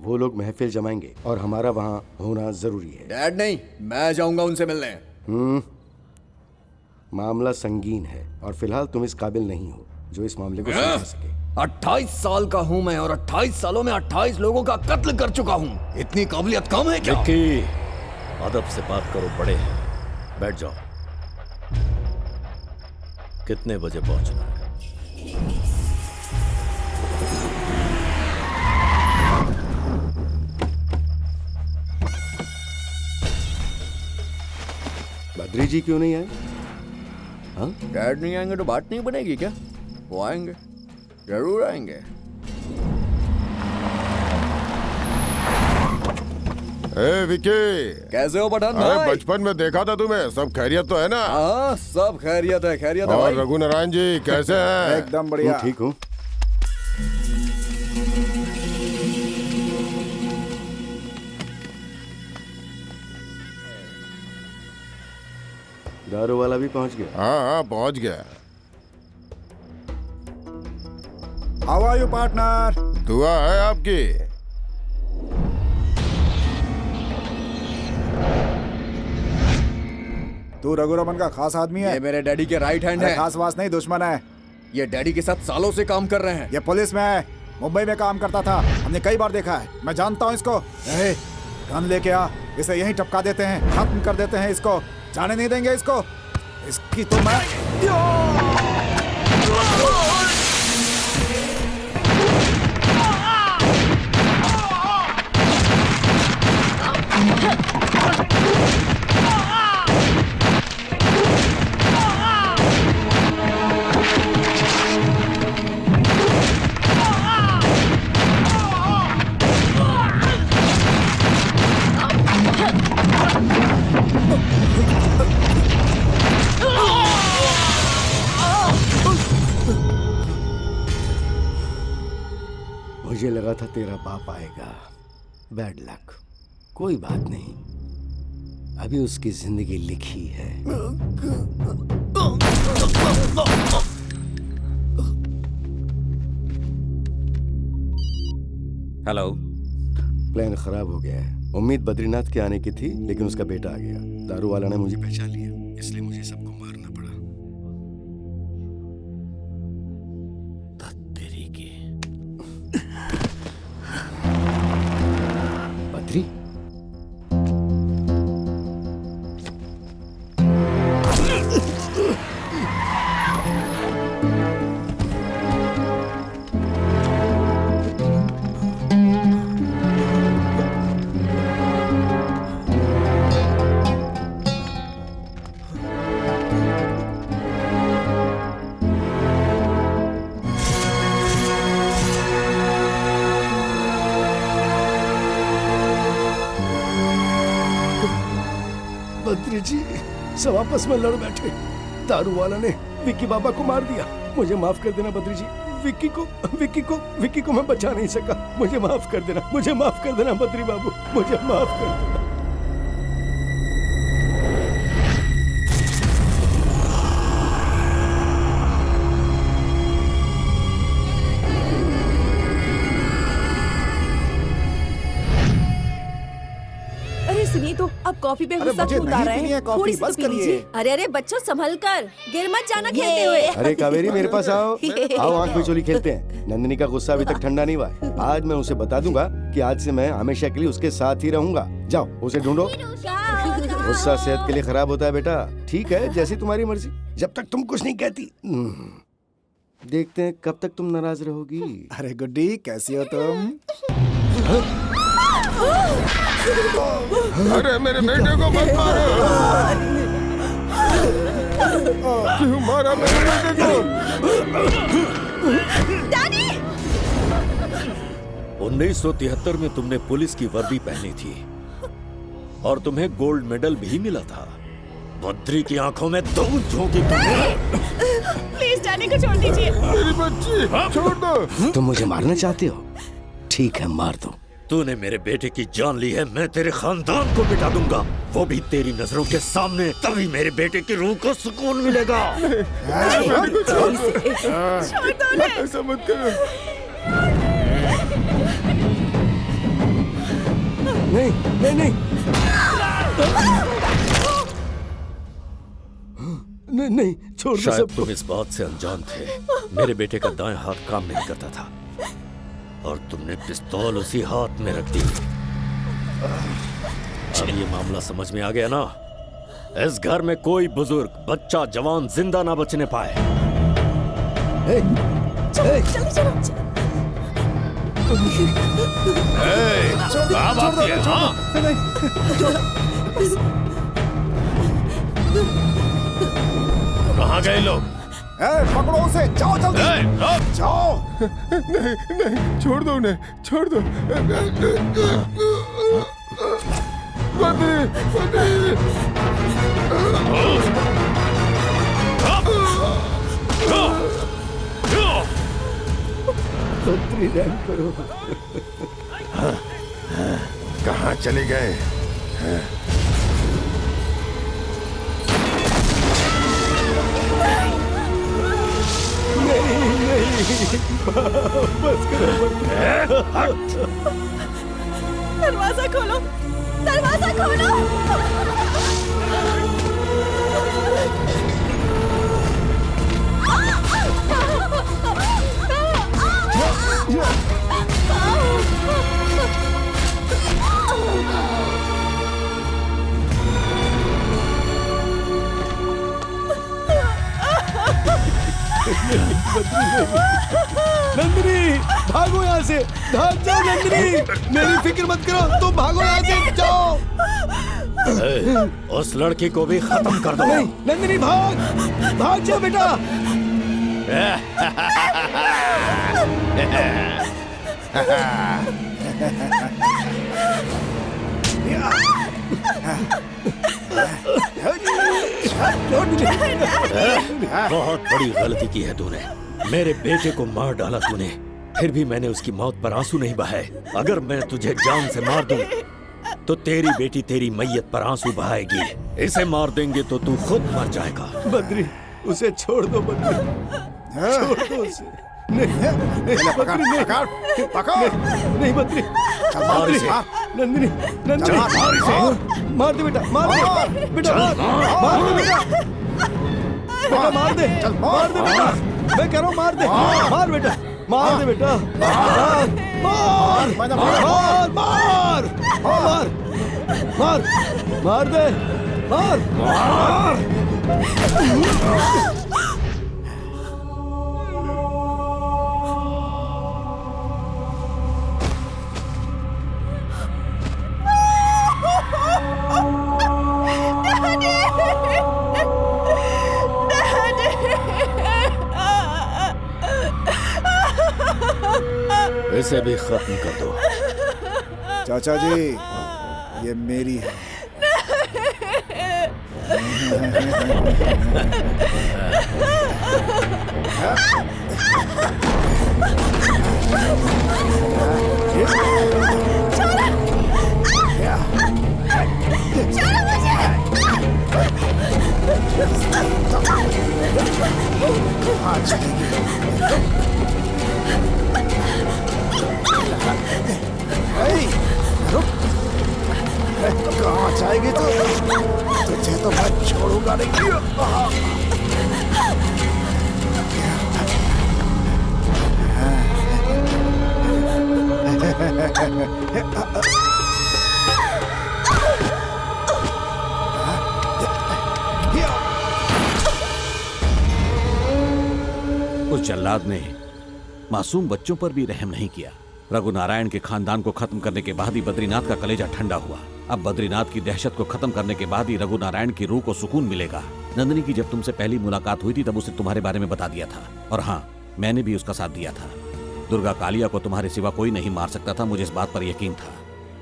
वो लोग महफिल जमाएंगे और हमारा वहाँ होना जरूरी है। डैड नहीं, मैं जाऊंगा उनसे मिलने। मामला संगीन है और फिलहाल तुम इस काबिल नहीं हो जो इस मामले को समझा सके। 28 साल का हूँ मैं और 28 सालों में 28 लोगों का कत्ल कर चुका हूँ। इतनी काबिलियत कम है क्या? विक्की, अदब से बात करो, बड़े हैं। बैठ जाओ। कितने बजे पहुंचना है? बद्री जी क्यों नहीं आए? हाँ? डैड नहीं आएंगे तो बात नहीं बनेगी क्या? वो आएंगे, जरूर आएंगे। ए विकी, कैसे हो पठान अरे भाई? बचपन में देखा था तुम्हें। सब खैरियत तो है ना? हाँ, सब खैरियत है, खैरियत है और भाई। रघु नारायण जी कैसे हैं? एकदम बढ़िया। ठीक हूँ। दारू वाला भी पहुंच गया? हाँ हाँ, पहुंच गया। How are you partner? दुआ है आपकी। तू रघुरमन का खास आदमी है? ये मेरे डैडी के राइट हैंड है। खास वास नहीं, दुश्मन है। ये डैडी के साथ सालों से काम कर रहे हैं। ये पुलिस में है, मुंबई में काम करता था, हमने कई बार देखा है। मैं जानता हूँ इसको। गन लेके आ, इसे यहीं टपका देते हैं, खत्म कर देते हैं इसको, जाने नहीं देंगे इसको। इसकी तो मैं था तेरा बाप आएगा। बैड लक, कोई बात नहीं, अभी उसकी जिंदगी लिखी है। हेलो। प्लान खराब हो गया है। उम्मीद बद्रीनाथ के आने की थी, लेकिन उसका बेटा आ गया। दारू वाला ने मुझे पहचान लिया, इसलिए मुझे सबको मारना पड़ा। तेरी की बद्री, बद्री जी सब आपस में लड़ बैठे। दारू वाला ने विक्की बाबा को मार दिया। मुझे माफ कर देना बद्री जी, विक्की को मैं बचा नहीं सका। मुझे माफ कर देना, मुझे माफ कर देना बद्री बाबू, मुझे माफ कर देना। सुनिए तो, अब कॉफी पे अरे गुस्सा मुझे क्यों उतार नहीं रहे पीनी है हैं? कॉफी, थोड़ी सी तो बस पी करिए। लीजिए। अरे अरे बच्चों संभल कर, गिर मत जाना खेलते हुए। अरे कावेरी मेरे पास आओ, आओ आंख मिचोली खेलते हैं। नंदिनी का गुस्सा अभी तक ठंडा नहीं हुआ है। आज मैं उसे बता दूंगा कि आज से मैं हमेशा के लिए उसके साथ ही रहूंगा। जाओ उसे ढूंढो। गुस्सा सेहत के लिए खराब होता है बेटा। ठीक है, जैसी तुम्हारी मर्जी, जब तक तुम कुछ नहीं कहती। देखते हैं कब तक तुम नाराज रहोगी। अरे गुड्डी, कैसी हो तुम? अरे मेरे बेटे को मत मारो। क्यों मारा मेरे बेटे को? डैडी! 1973 में तुमने पुलिस की वर्दी पहनी थी और तुम्हें गोल्ड मेडल भी मिला था। बद्री की आंखों में दो झोंकी। प्लीज डैडी को छोड़ दीजिए। मेरी बच्ची छोड़ दो। तुम मुझे मारना चाहते हो? ठीक है, मार दो। तूने मेरे बेटे की जान ली है, मैं तेरे खानदान को मिटा दूंगा, वो भी तेरी नजरों के सामने। तभी मेरे बेटे की रूह को सुकून मिलेगा। छोड़ दो उन्हें। ऐसा मत करो। नहीं नहीं नहीं नहीं, नहीं छोड़ दो शायद सबको। तुम इस बात से अनजान थे, मेरे बेटे का दाएं हाथ काम नहीं करता था और तुमने पिस्तौल उसी हाथ में रख दी। अब ये मामला समझ में आ गया ना? इस घर में कोई बुजुर्ग, बच्चा, जवान जिंदा ना बचने पाए। चलो जल्दी चलो। कहाँ गए लोग? पकड़ो उसे, जाओ जल्दी। जाओ। नहीं, छोड़ दो उन्हें, छोड़ दो। बद्री रहम करो। कहाँ चले गए? बस करो। दरवाजा खोलो, दरवाजा खोलो। नंदिनी भागो यहाँ से, भाग जाओ नंदिनी, मेरी फिक्र मत करो, तुम भागो यहाँ से, जाओ। उस लड़की को भी खत्म कर दो। नहीं नंदिनी, भाग भाग जाओ बेटा। बहुत बड़ी गलती की है तूने, मेरे बेटे को मार डाला तूने। फिर भी मैंने उसकी मौत पर आंसू नहीं बहाए। अगर मैं तुझे जान से मार दूं, तो तेरी बेटी तेरी मैयत पर आंसू बहाएगी। इसे मार देंगे तो तू खुद मर जाएगा। बद्री, उसे छोड़ दो बद्री, छोड़ दो उसे। नहीं, बद्री नहीं, नहीं बद्री, मार इसे। नंदिनी, नंदिनी, मार दे बेटा, मार दे बेटा, मार दे बेटा, बेटा मार दे, मार दे बेटा, मैं कह रहा हूँ मार दे, मार बेटा, मार दे बेटा, मार, मार, मार, मार, मार, मार, मार दे, मार, मार। इसे भी खत्म कर दो। चाचा जी, ये मेरी है। कहाँ जाएगी तू? तुझे तो मैं छोड़ूंगा नहीं। उस जल्लाद ने मासूम बच्चों पर भी रहम नहीं किया। रघुनारायण के खानदान को खत्म करने के बाद ही बद्रीनाथ का कलेजा ठंडा हुआ। अब बद्रीनाथ की दहशत को खत्म करने के बाद ही रघुनारायण की रूह को सुकून मिलेगा। नंदिनी की जब तुमसे पहली मुलाकात हुई थी तब उसने तुम्हारे बारे में बता दिया था, और हाँ, मैंने भी उसका साथ दिया था। दुर्गा कालिया को तुम्हारे सिवा कोई नहीं मार सकता था, मुझे इस बात पर यकीन था।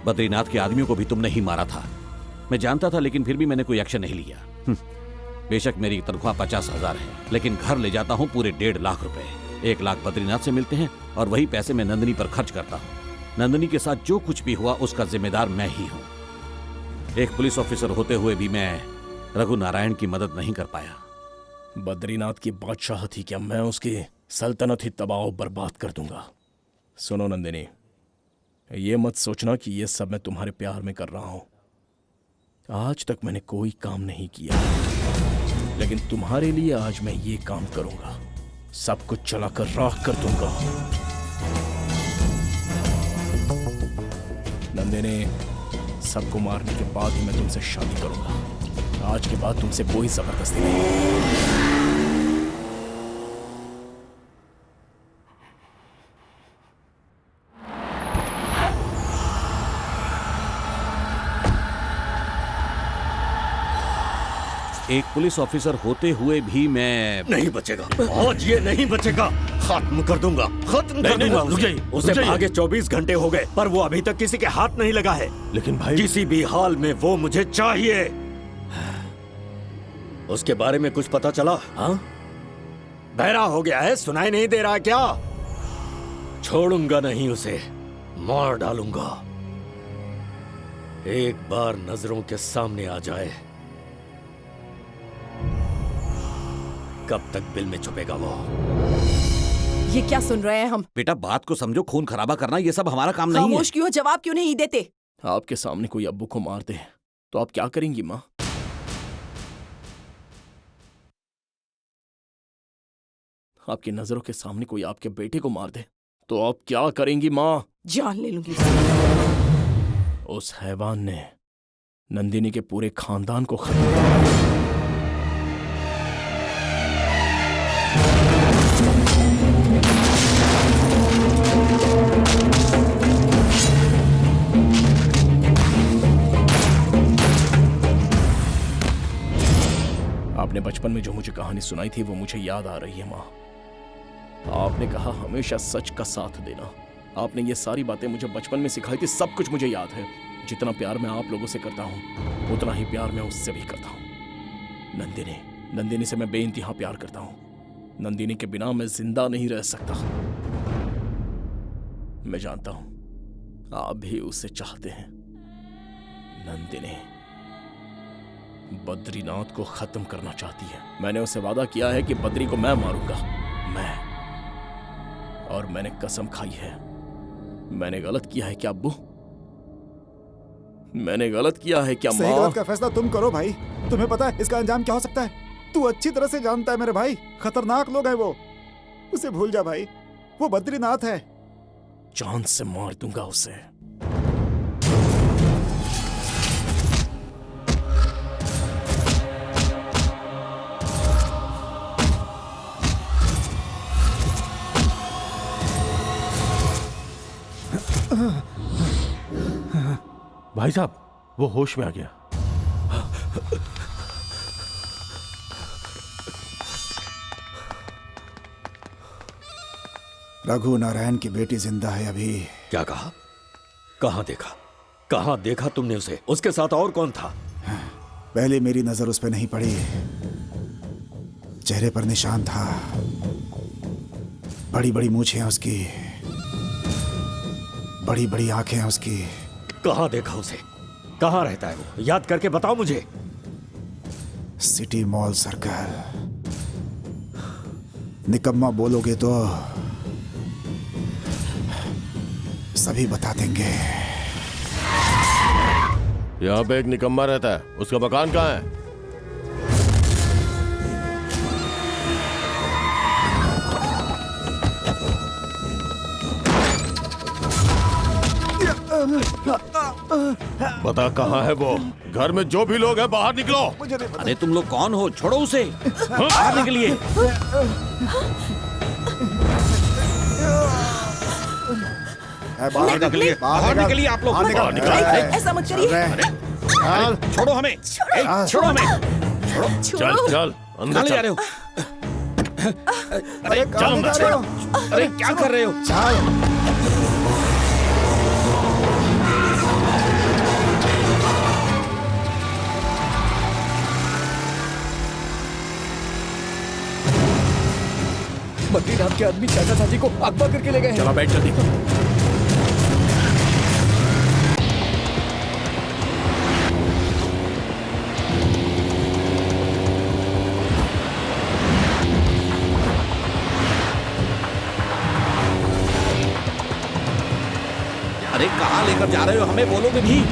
बद्रीनाथ के आदमियों को भी तुमने ही मारा था, मैं जानता था, लेकिन फिर भी मैंने कोई एक्शन नहीं लिया। बेशक मेरी तनख्वाह 50,000 है, लेकिन घर ले जाता हूँ पूरे 1.5 लाख रुपए। 1 लाख बद्रीनाथ से मिलते हैं और वही पैसे मैं नंदिनी पर खर्च करता हूँ। नंदिनी के साथ जो कुछ भी हुआ उसका जिम्मेदार मैं ही हूँ। एक पुलिस ऑफिसर होते हुए भी मैं रघुनारायण की मदद नहीं कर पाया। बद्रीनाथ की बादशाह थी क्या? मैं उसकी सल्तनत ही तबाह बर्बाद कर दूंगा। सुनो नंदिनी, ये मत सोचना कि ये सब मैं तुम्हारे प्यार में कर रहा हूं। आज तक मैंने कोई काम नहीं किया, लेकिन तुम्हारे लिए आज मैं ये काम करूंगा। सब कुछ चलाकर राख कर दूंगा। नंदिनी, सबको मारने के बाद ही मैं तुमसे शादी करूंगा। आज के बाद तुमसे कोई जबरदस्ती नहीं। एक पुलिस ऑफिसर होते हुए भी मैं नहीं बचेगा, आज ये नहीं बचेगा। खत्म कर दूंगा, खत्म कर दूंगा उसे। भागे 24 घंटे हो गए, पर वो अभी तक किसी के हाथ नहीं लगा है। लेकिन भाई, किसी भी हाल में वो मुझे चाहिए। उसके बारे में कुछ पता चला? हाँ, बहरा हो गया है, सुनाई नहीं दे रहा क्या? छोड़ूंगा नहीं उसे, मार डालूंगा। एक बार नजरों के सामने आ जाए, कब तक बिल में छुपेगा वो? ये क्या सुन रहे हैं हम? बेटा बात को समझो, खून खराबा करना ये सब हमारा काम नहीं है। खामोश क्यों, जवाब क्यों नहीं देते? आपके सामने कोई अब्बू को मार दे तो आप क्या करेंगी माँ? आपकी नजरों के सामने कोई आपके बेटे को मार दे तो आप क्या करेंगी माँ? जान ले लूंगी। उस हैवान ने नंदिनी के पूरे खानदान को खत्म किया। आपने बचपन में जो मुझे कहानी सुनाई थी वो मुझे याद आ रही है माँ। आपने कहा हमेशा सच का साथ देना। आपने ये सारी बातें मुझे बचपन में सिखाई थी, सब कुछ मुझे याद है। जितना प्यार मैं आप लोगों से करता हूँ उतना ही प्यार मैं उससे भी करता हूँ। नंदिनी से मैं बेइंतहा प्यार करता हूँ। नंदिनी के बिना मैं जिंदा नहीं रह सकता। मैं जानता हूं आप भी उसे चाहते हैं। नंदिनी बद्रीनाथ को खत्म करना चाहती है। मैंने उसे वादा किया है कि बद्री को मैं मारूंगा, मैं। और मैंने कसम खाई है। मैंने गलत किया है क्या अब्बू? मैंने गलत किया है क्या सही माँ? गलत का फैसला तुम करो भाई। तुम्हें पता है इसका अंजाम क्या हो सकता है? तू अच्छी तरह से जानता है मेरे भाई, खतरनाक लोग हैं वो। उसे भूल जा भाई, वो बद्रीनाथ है। जान से मार दूंगा उसे। भाई साहब, वो होश में आ गया। रघु नारायण की बेटी जिंदा है अभी। क्या कहा? कहाँ देखा? कहाँ देखा तुमने उसे? उसके साथ और कौन था? पहले मेरी नजर उस पर नहीं पड़ी। चेहरे पर निशान था, बड़ी बड़ी मूछें हैं उसकी, बड़ी बड़ी आंखें हैं उसकी। कहाँ देखा उसे? कहाँ रहता है वो? याद करके बताओ मुझे। City mall circle. निकम्मा बोलोगे तो सभी बता देंगे। यहाँ पे एक निकम्मा रहता है, उसका मकान कहाँ है? बता कहाँ है वो? घर में जो भी लोग हैं बाहर निकलो। अरे तुम लोग कौन हो? छोड़ो उसे। बाहर निकलिए। बाहर निकलिए, बाहर निकलिए आप लोग। ऐसा मत करिए। छोड़ो हमें, छोड़ो हमें। चल चल अंदर कहाँ ले जा रहे हो? अरे चल अंदर। अरे क्या कर रहे हो? बद्रीनाथ के आदमी चाचा चाची को अगवा करके ले गए हैं। चला बैठ जल्दी। अरे कहाँ लेकर जा रहे हो? हमें बोलोगे भी?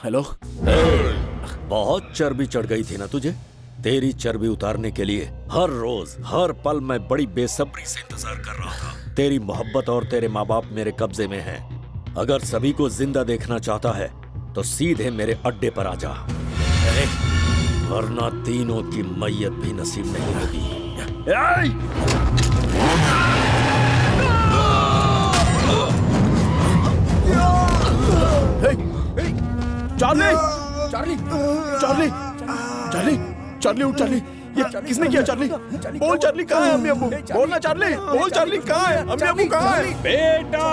हेलो। बहुत चर्बी चढ़ गई थी ना तुझे? तेरी चर्बी उतारने के लिए हर रोज हर पल मैं बड़ी बेसब्री से इंतजार कर रहा था। तेरी मोहब्बत और तेरे माँ बाप मेरे कब्जे में हैं। अगर सभी को जिंदा देखना चाहता है तो सीधे मेरे अड्डे पर आ जा, वरना तीनों की मैयत भी नसीब नहीं होगी। Charlie, Charlie, Charlie, Charlie, Charlie उठ। चार्ली, ये किसने किया? चार्ली बोल, चार्ली कहाँ है? अम्मी अब्बू बोलना। चार्ली बोल, चार्ली कहाँ है? अम्मी अब्बू कहाँ है? बेटा!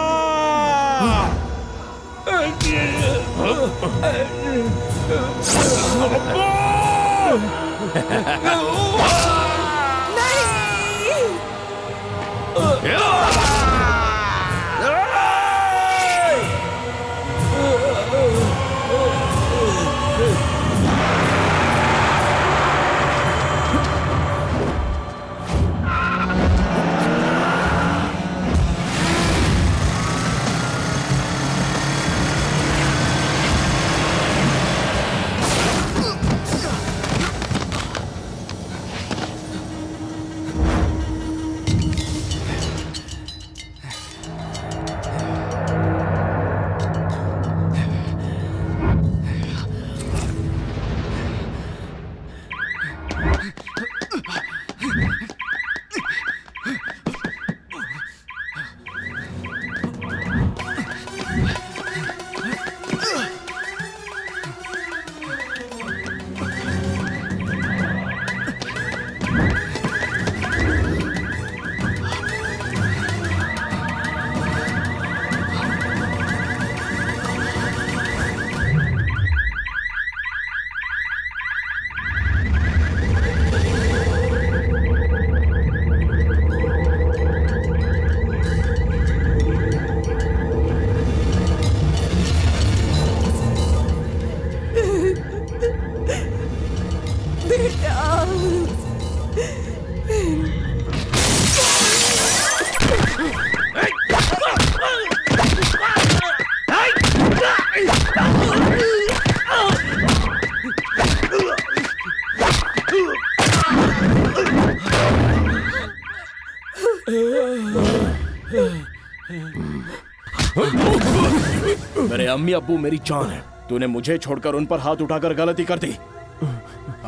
मेरे अम्मी अब्बू मेरी जान है। तूने मुझे छोड़कर उन पर हाथ उठाकर गलती कर दी।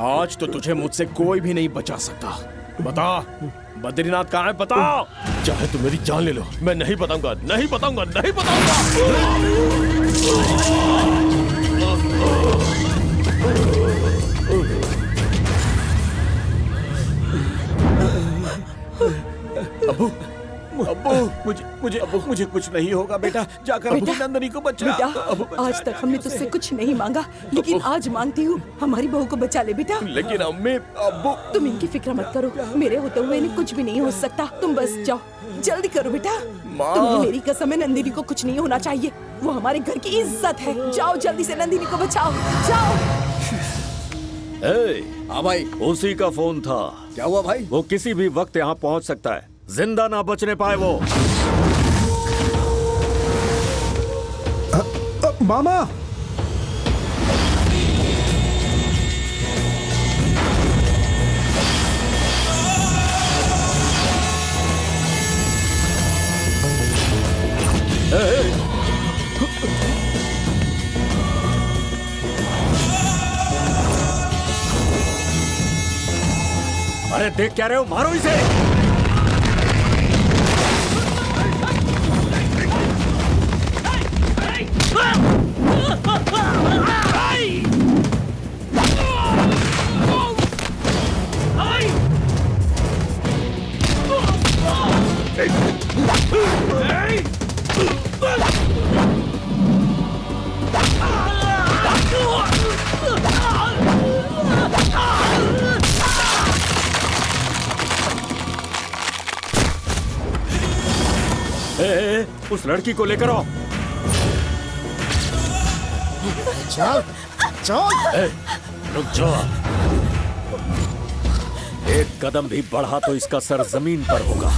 आज तो तुझे मुझसे कोई भी नहीं बचा सकता। बता बद्रीनाथ कहाँ है, बता। चाहे तुम मेरी जान ले लो, मैं नहीं बताऊंगा, नहीं बताऊंगा, नहीं बताऊंगा। अब्बू अब्बू मुझे कुछ नहीं होगा बेटा। जाकर अपनी नंदनी को बचा। बेटा आज तक हमने तुझसे कुछ नहीं मांगा, लेकिन आज मांगती हूँ, हमारी बहू को बचा ले बेटा। लेकिन अम्मी अब्बू। तुम इनकी फिक्र मत करो, मेरे होते हुए इन्हें कुछ भी नहीं हो सकता। तुम बस जाओ, जल्दी करो बेटा। तुम्हें मेरी कसम है, नंदिनी को कुछ नहीं होना चाहिए। वो हमारे घर की इज्जत है। जाओ जल्दी से नंदिनी को बचाओ, जाओ। हाँ भाई, उसी का फोन था। क्या हुआ भाई? वो किसी भी वक्त यहाँ पहुँच सकता है, जिंदा ना बचने पाए वो। मामा अरे देख क्या रहे हो, मारो इसे। उस लड़की को लेकर आओ। चल चल। रुक जाओ, एक कदम भी बढ़ा तो इसका सर जमीन पर होगा।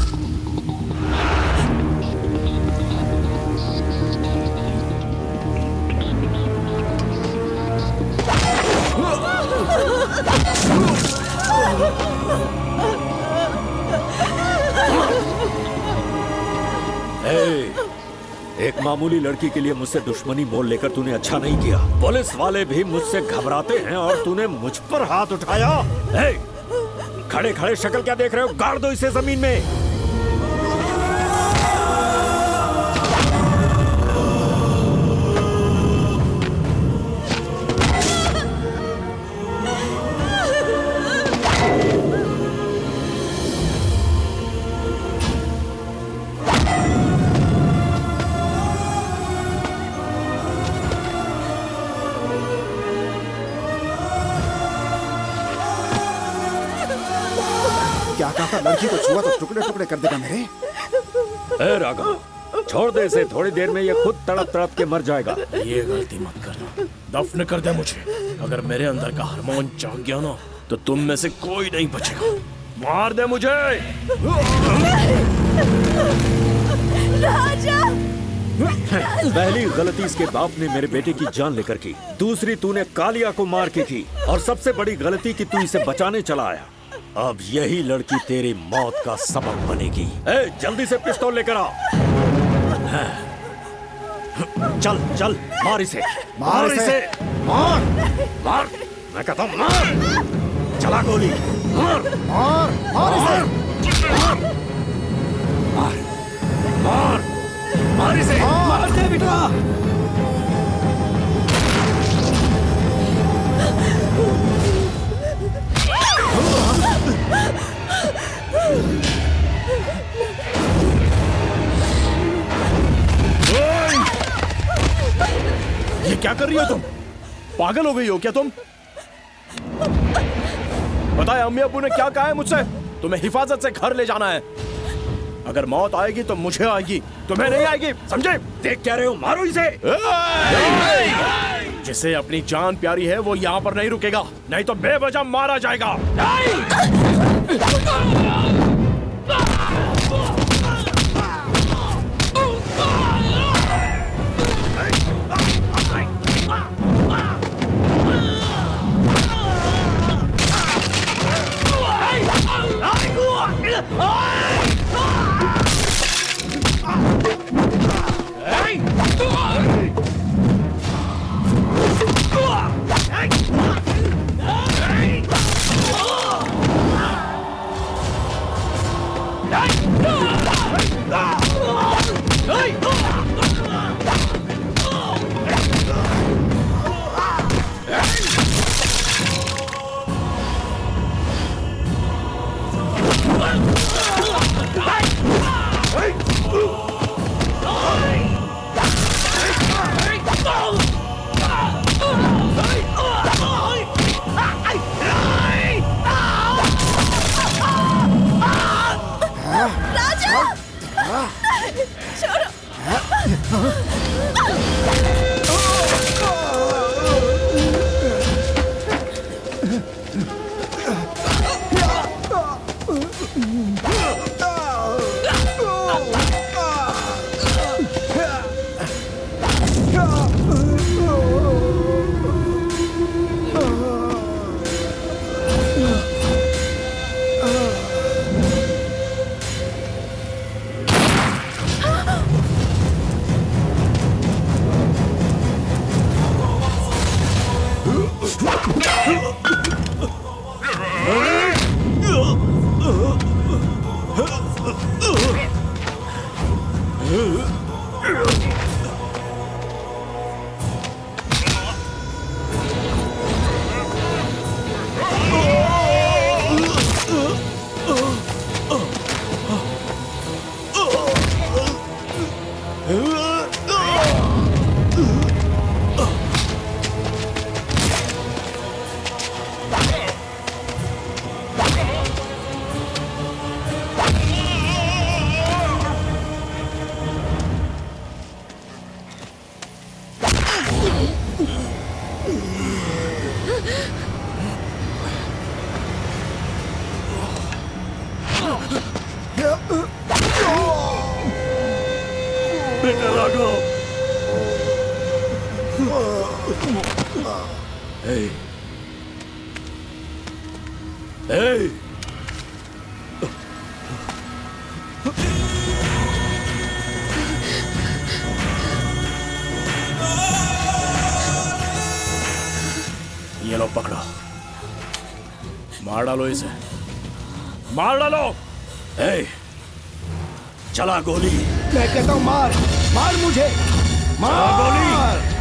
एक मामूली लड़की के लिए मुझसे दुश्मनी मोल लेकर तूने अच्छा नहीं किया। पुलिस वाले भी मुझसे घबराते हैं और तूने मुझ पर हाथ उठाया। खड़े खड़े शक्ल क्या देख रहे हो, गाड़ दो इसे जमीन में। क्या कहा था, लड़की को छुआ तो टुकड़े टुकड़े कर देगा मेरे। ए राघव, छोड़ दे इसे, थोड़ी देर में ये खुद तड़प तड़प के मर जाएगा। ये गलती मत करना, दफन कर दे मुझे। अगर मेरे अंदर का हार्मोन जाग गया ना, तो तुम में से कोई नहीं बचेगा। मार दे मुझे। राजा। पहली गलती इसके बाप ने मेरे बेटे की जान लेकर की, दूसरी तूने कालिया को मार के की, और सबसे बड़ी गलती कि तू इसे बचाने चला आया। अब यही लड़की तेरी मौत का सबब बनेगी। जल्दी से पिस्तौल लेकर आ। चल चल, मार इसे, मार इसे, मार मार, मैं कहता हूँ मार। चला गोली, मार मार मार इसे, मार मार मार इसे, मार दे बेटा। ये क्या कर रही हो तुम? पागल हो गई हो क्या तुम? बताए अम्मी अब्बू ने क्या कहा है मुझसे? तुम्हें हिफाजत से घर ले जाना है। अगर मौत आएगी तो मुझे आएगी, तुम्हें नहीं आएगी, समझे? देख क्या रहे हो, मारो इसे। जिसे अपनी जान प्यारी है वो यहाँ पर नहीं रुकेगा, नहीं तो बेवजह मारा जाएगा। बेटा राघव। Hey. Hey. ये लो पकड़ो, मार डालो इसे, मार डालो। Hey. चला गोली। मैं कहता हूँ मार, मार मुझे, मार गोली।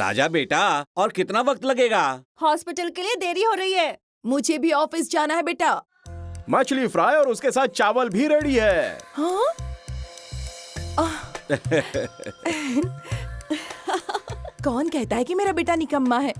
राजा बेटा, और कितना वक्त लगेगा? हॉस्पिटल के लिए देरी हो रही है। मुझे भी ऑफिस जाना है बेटा। मछली फ्राई और उसके साथ चावल भी रेडी है। हाँ? कौन कहता है कि मेरा बेटा निकम्मा है?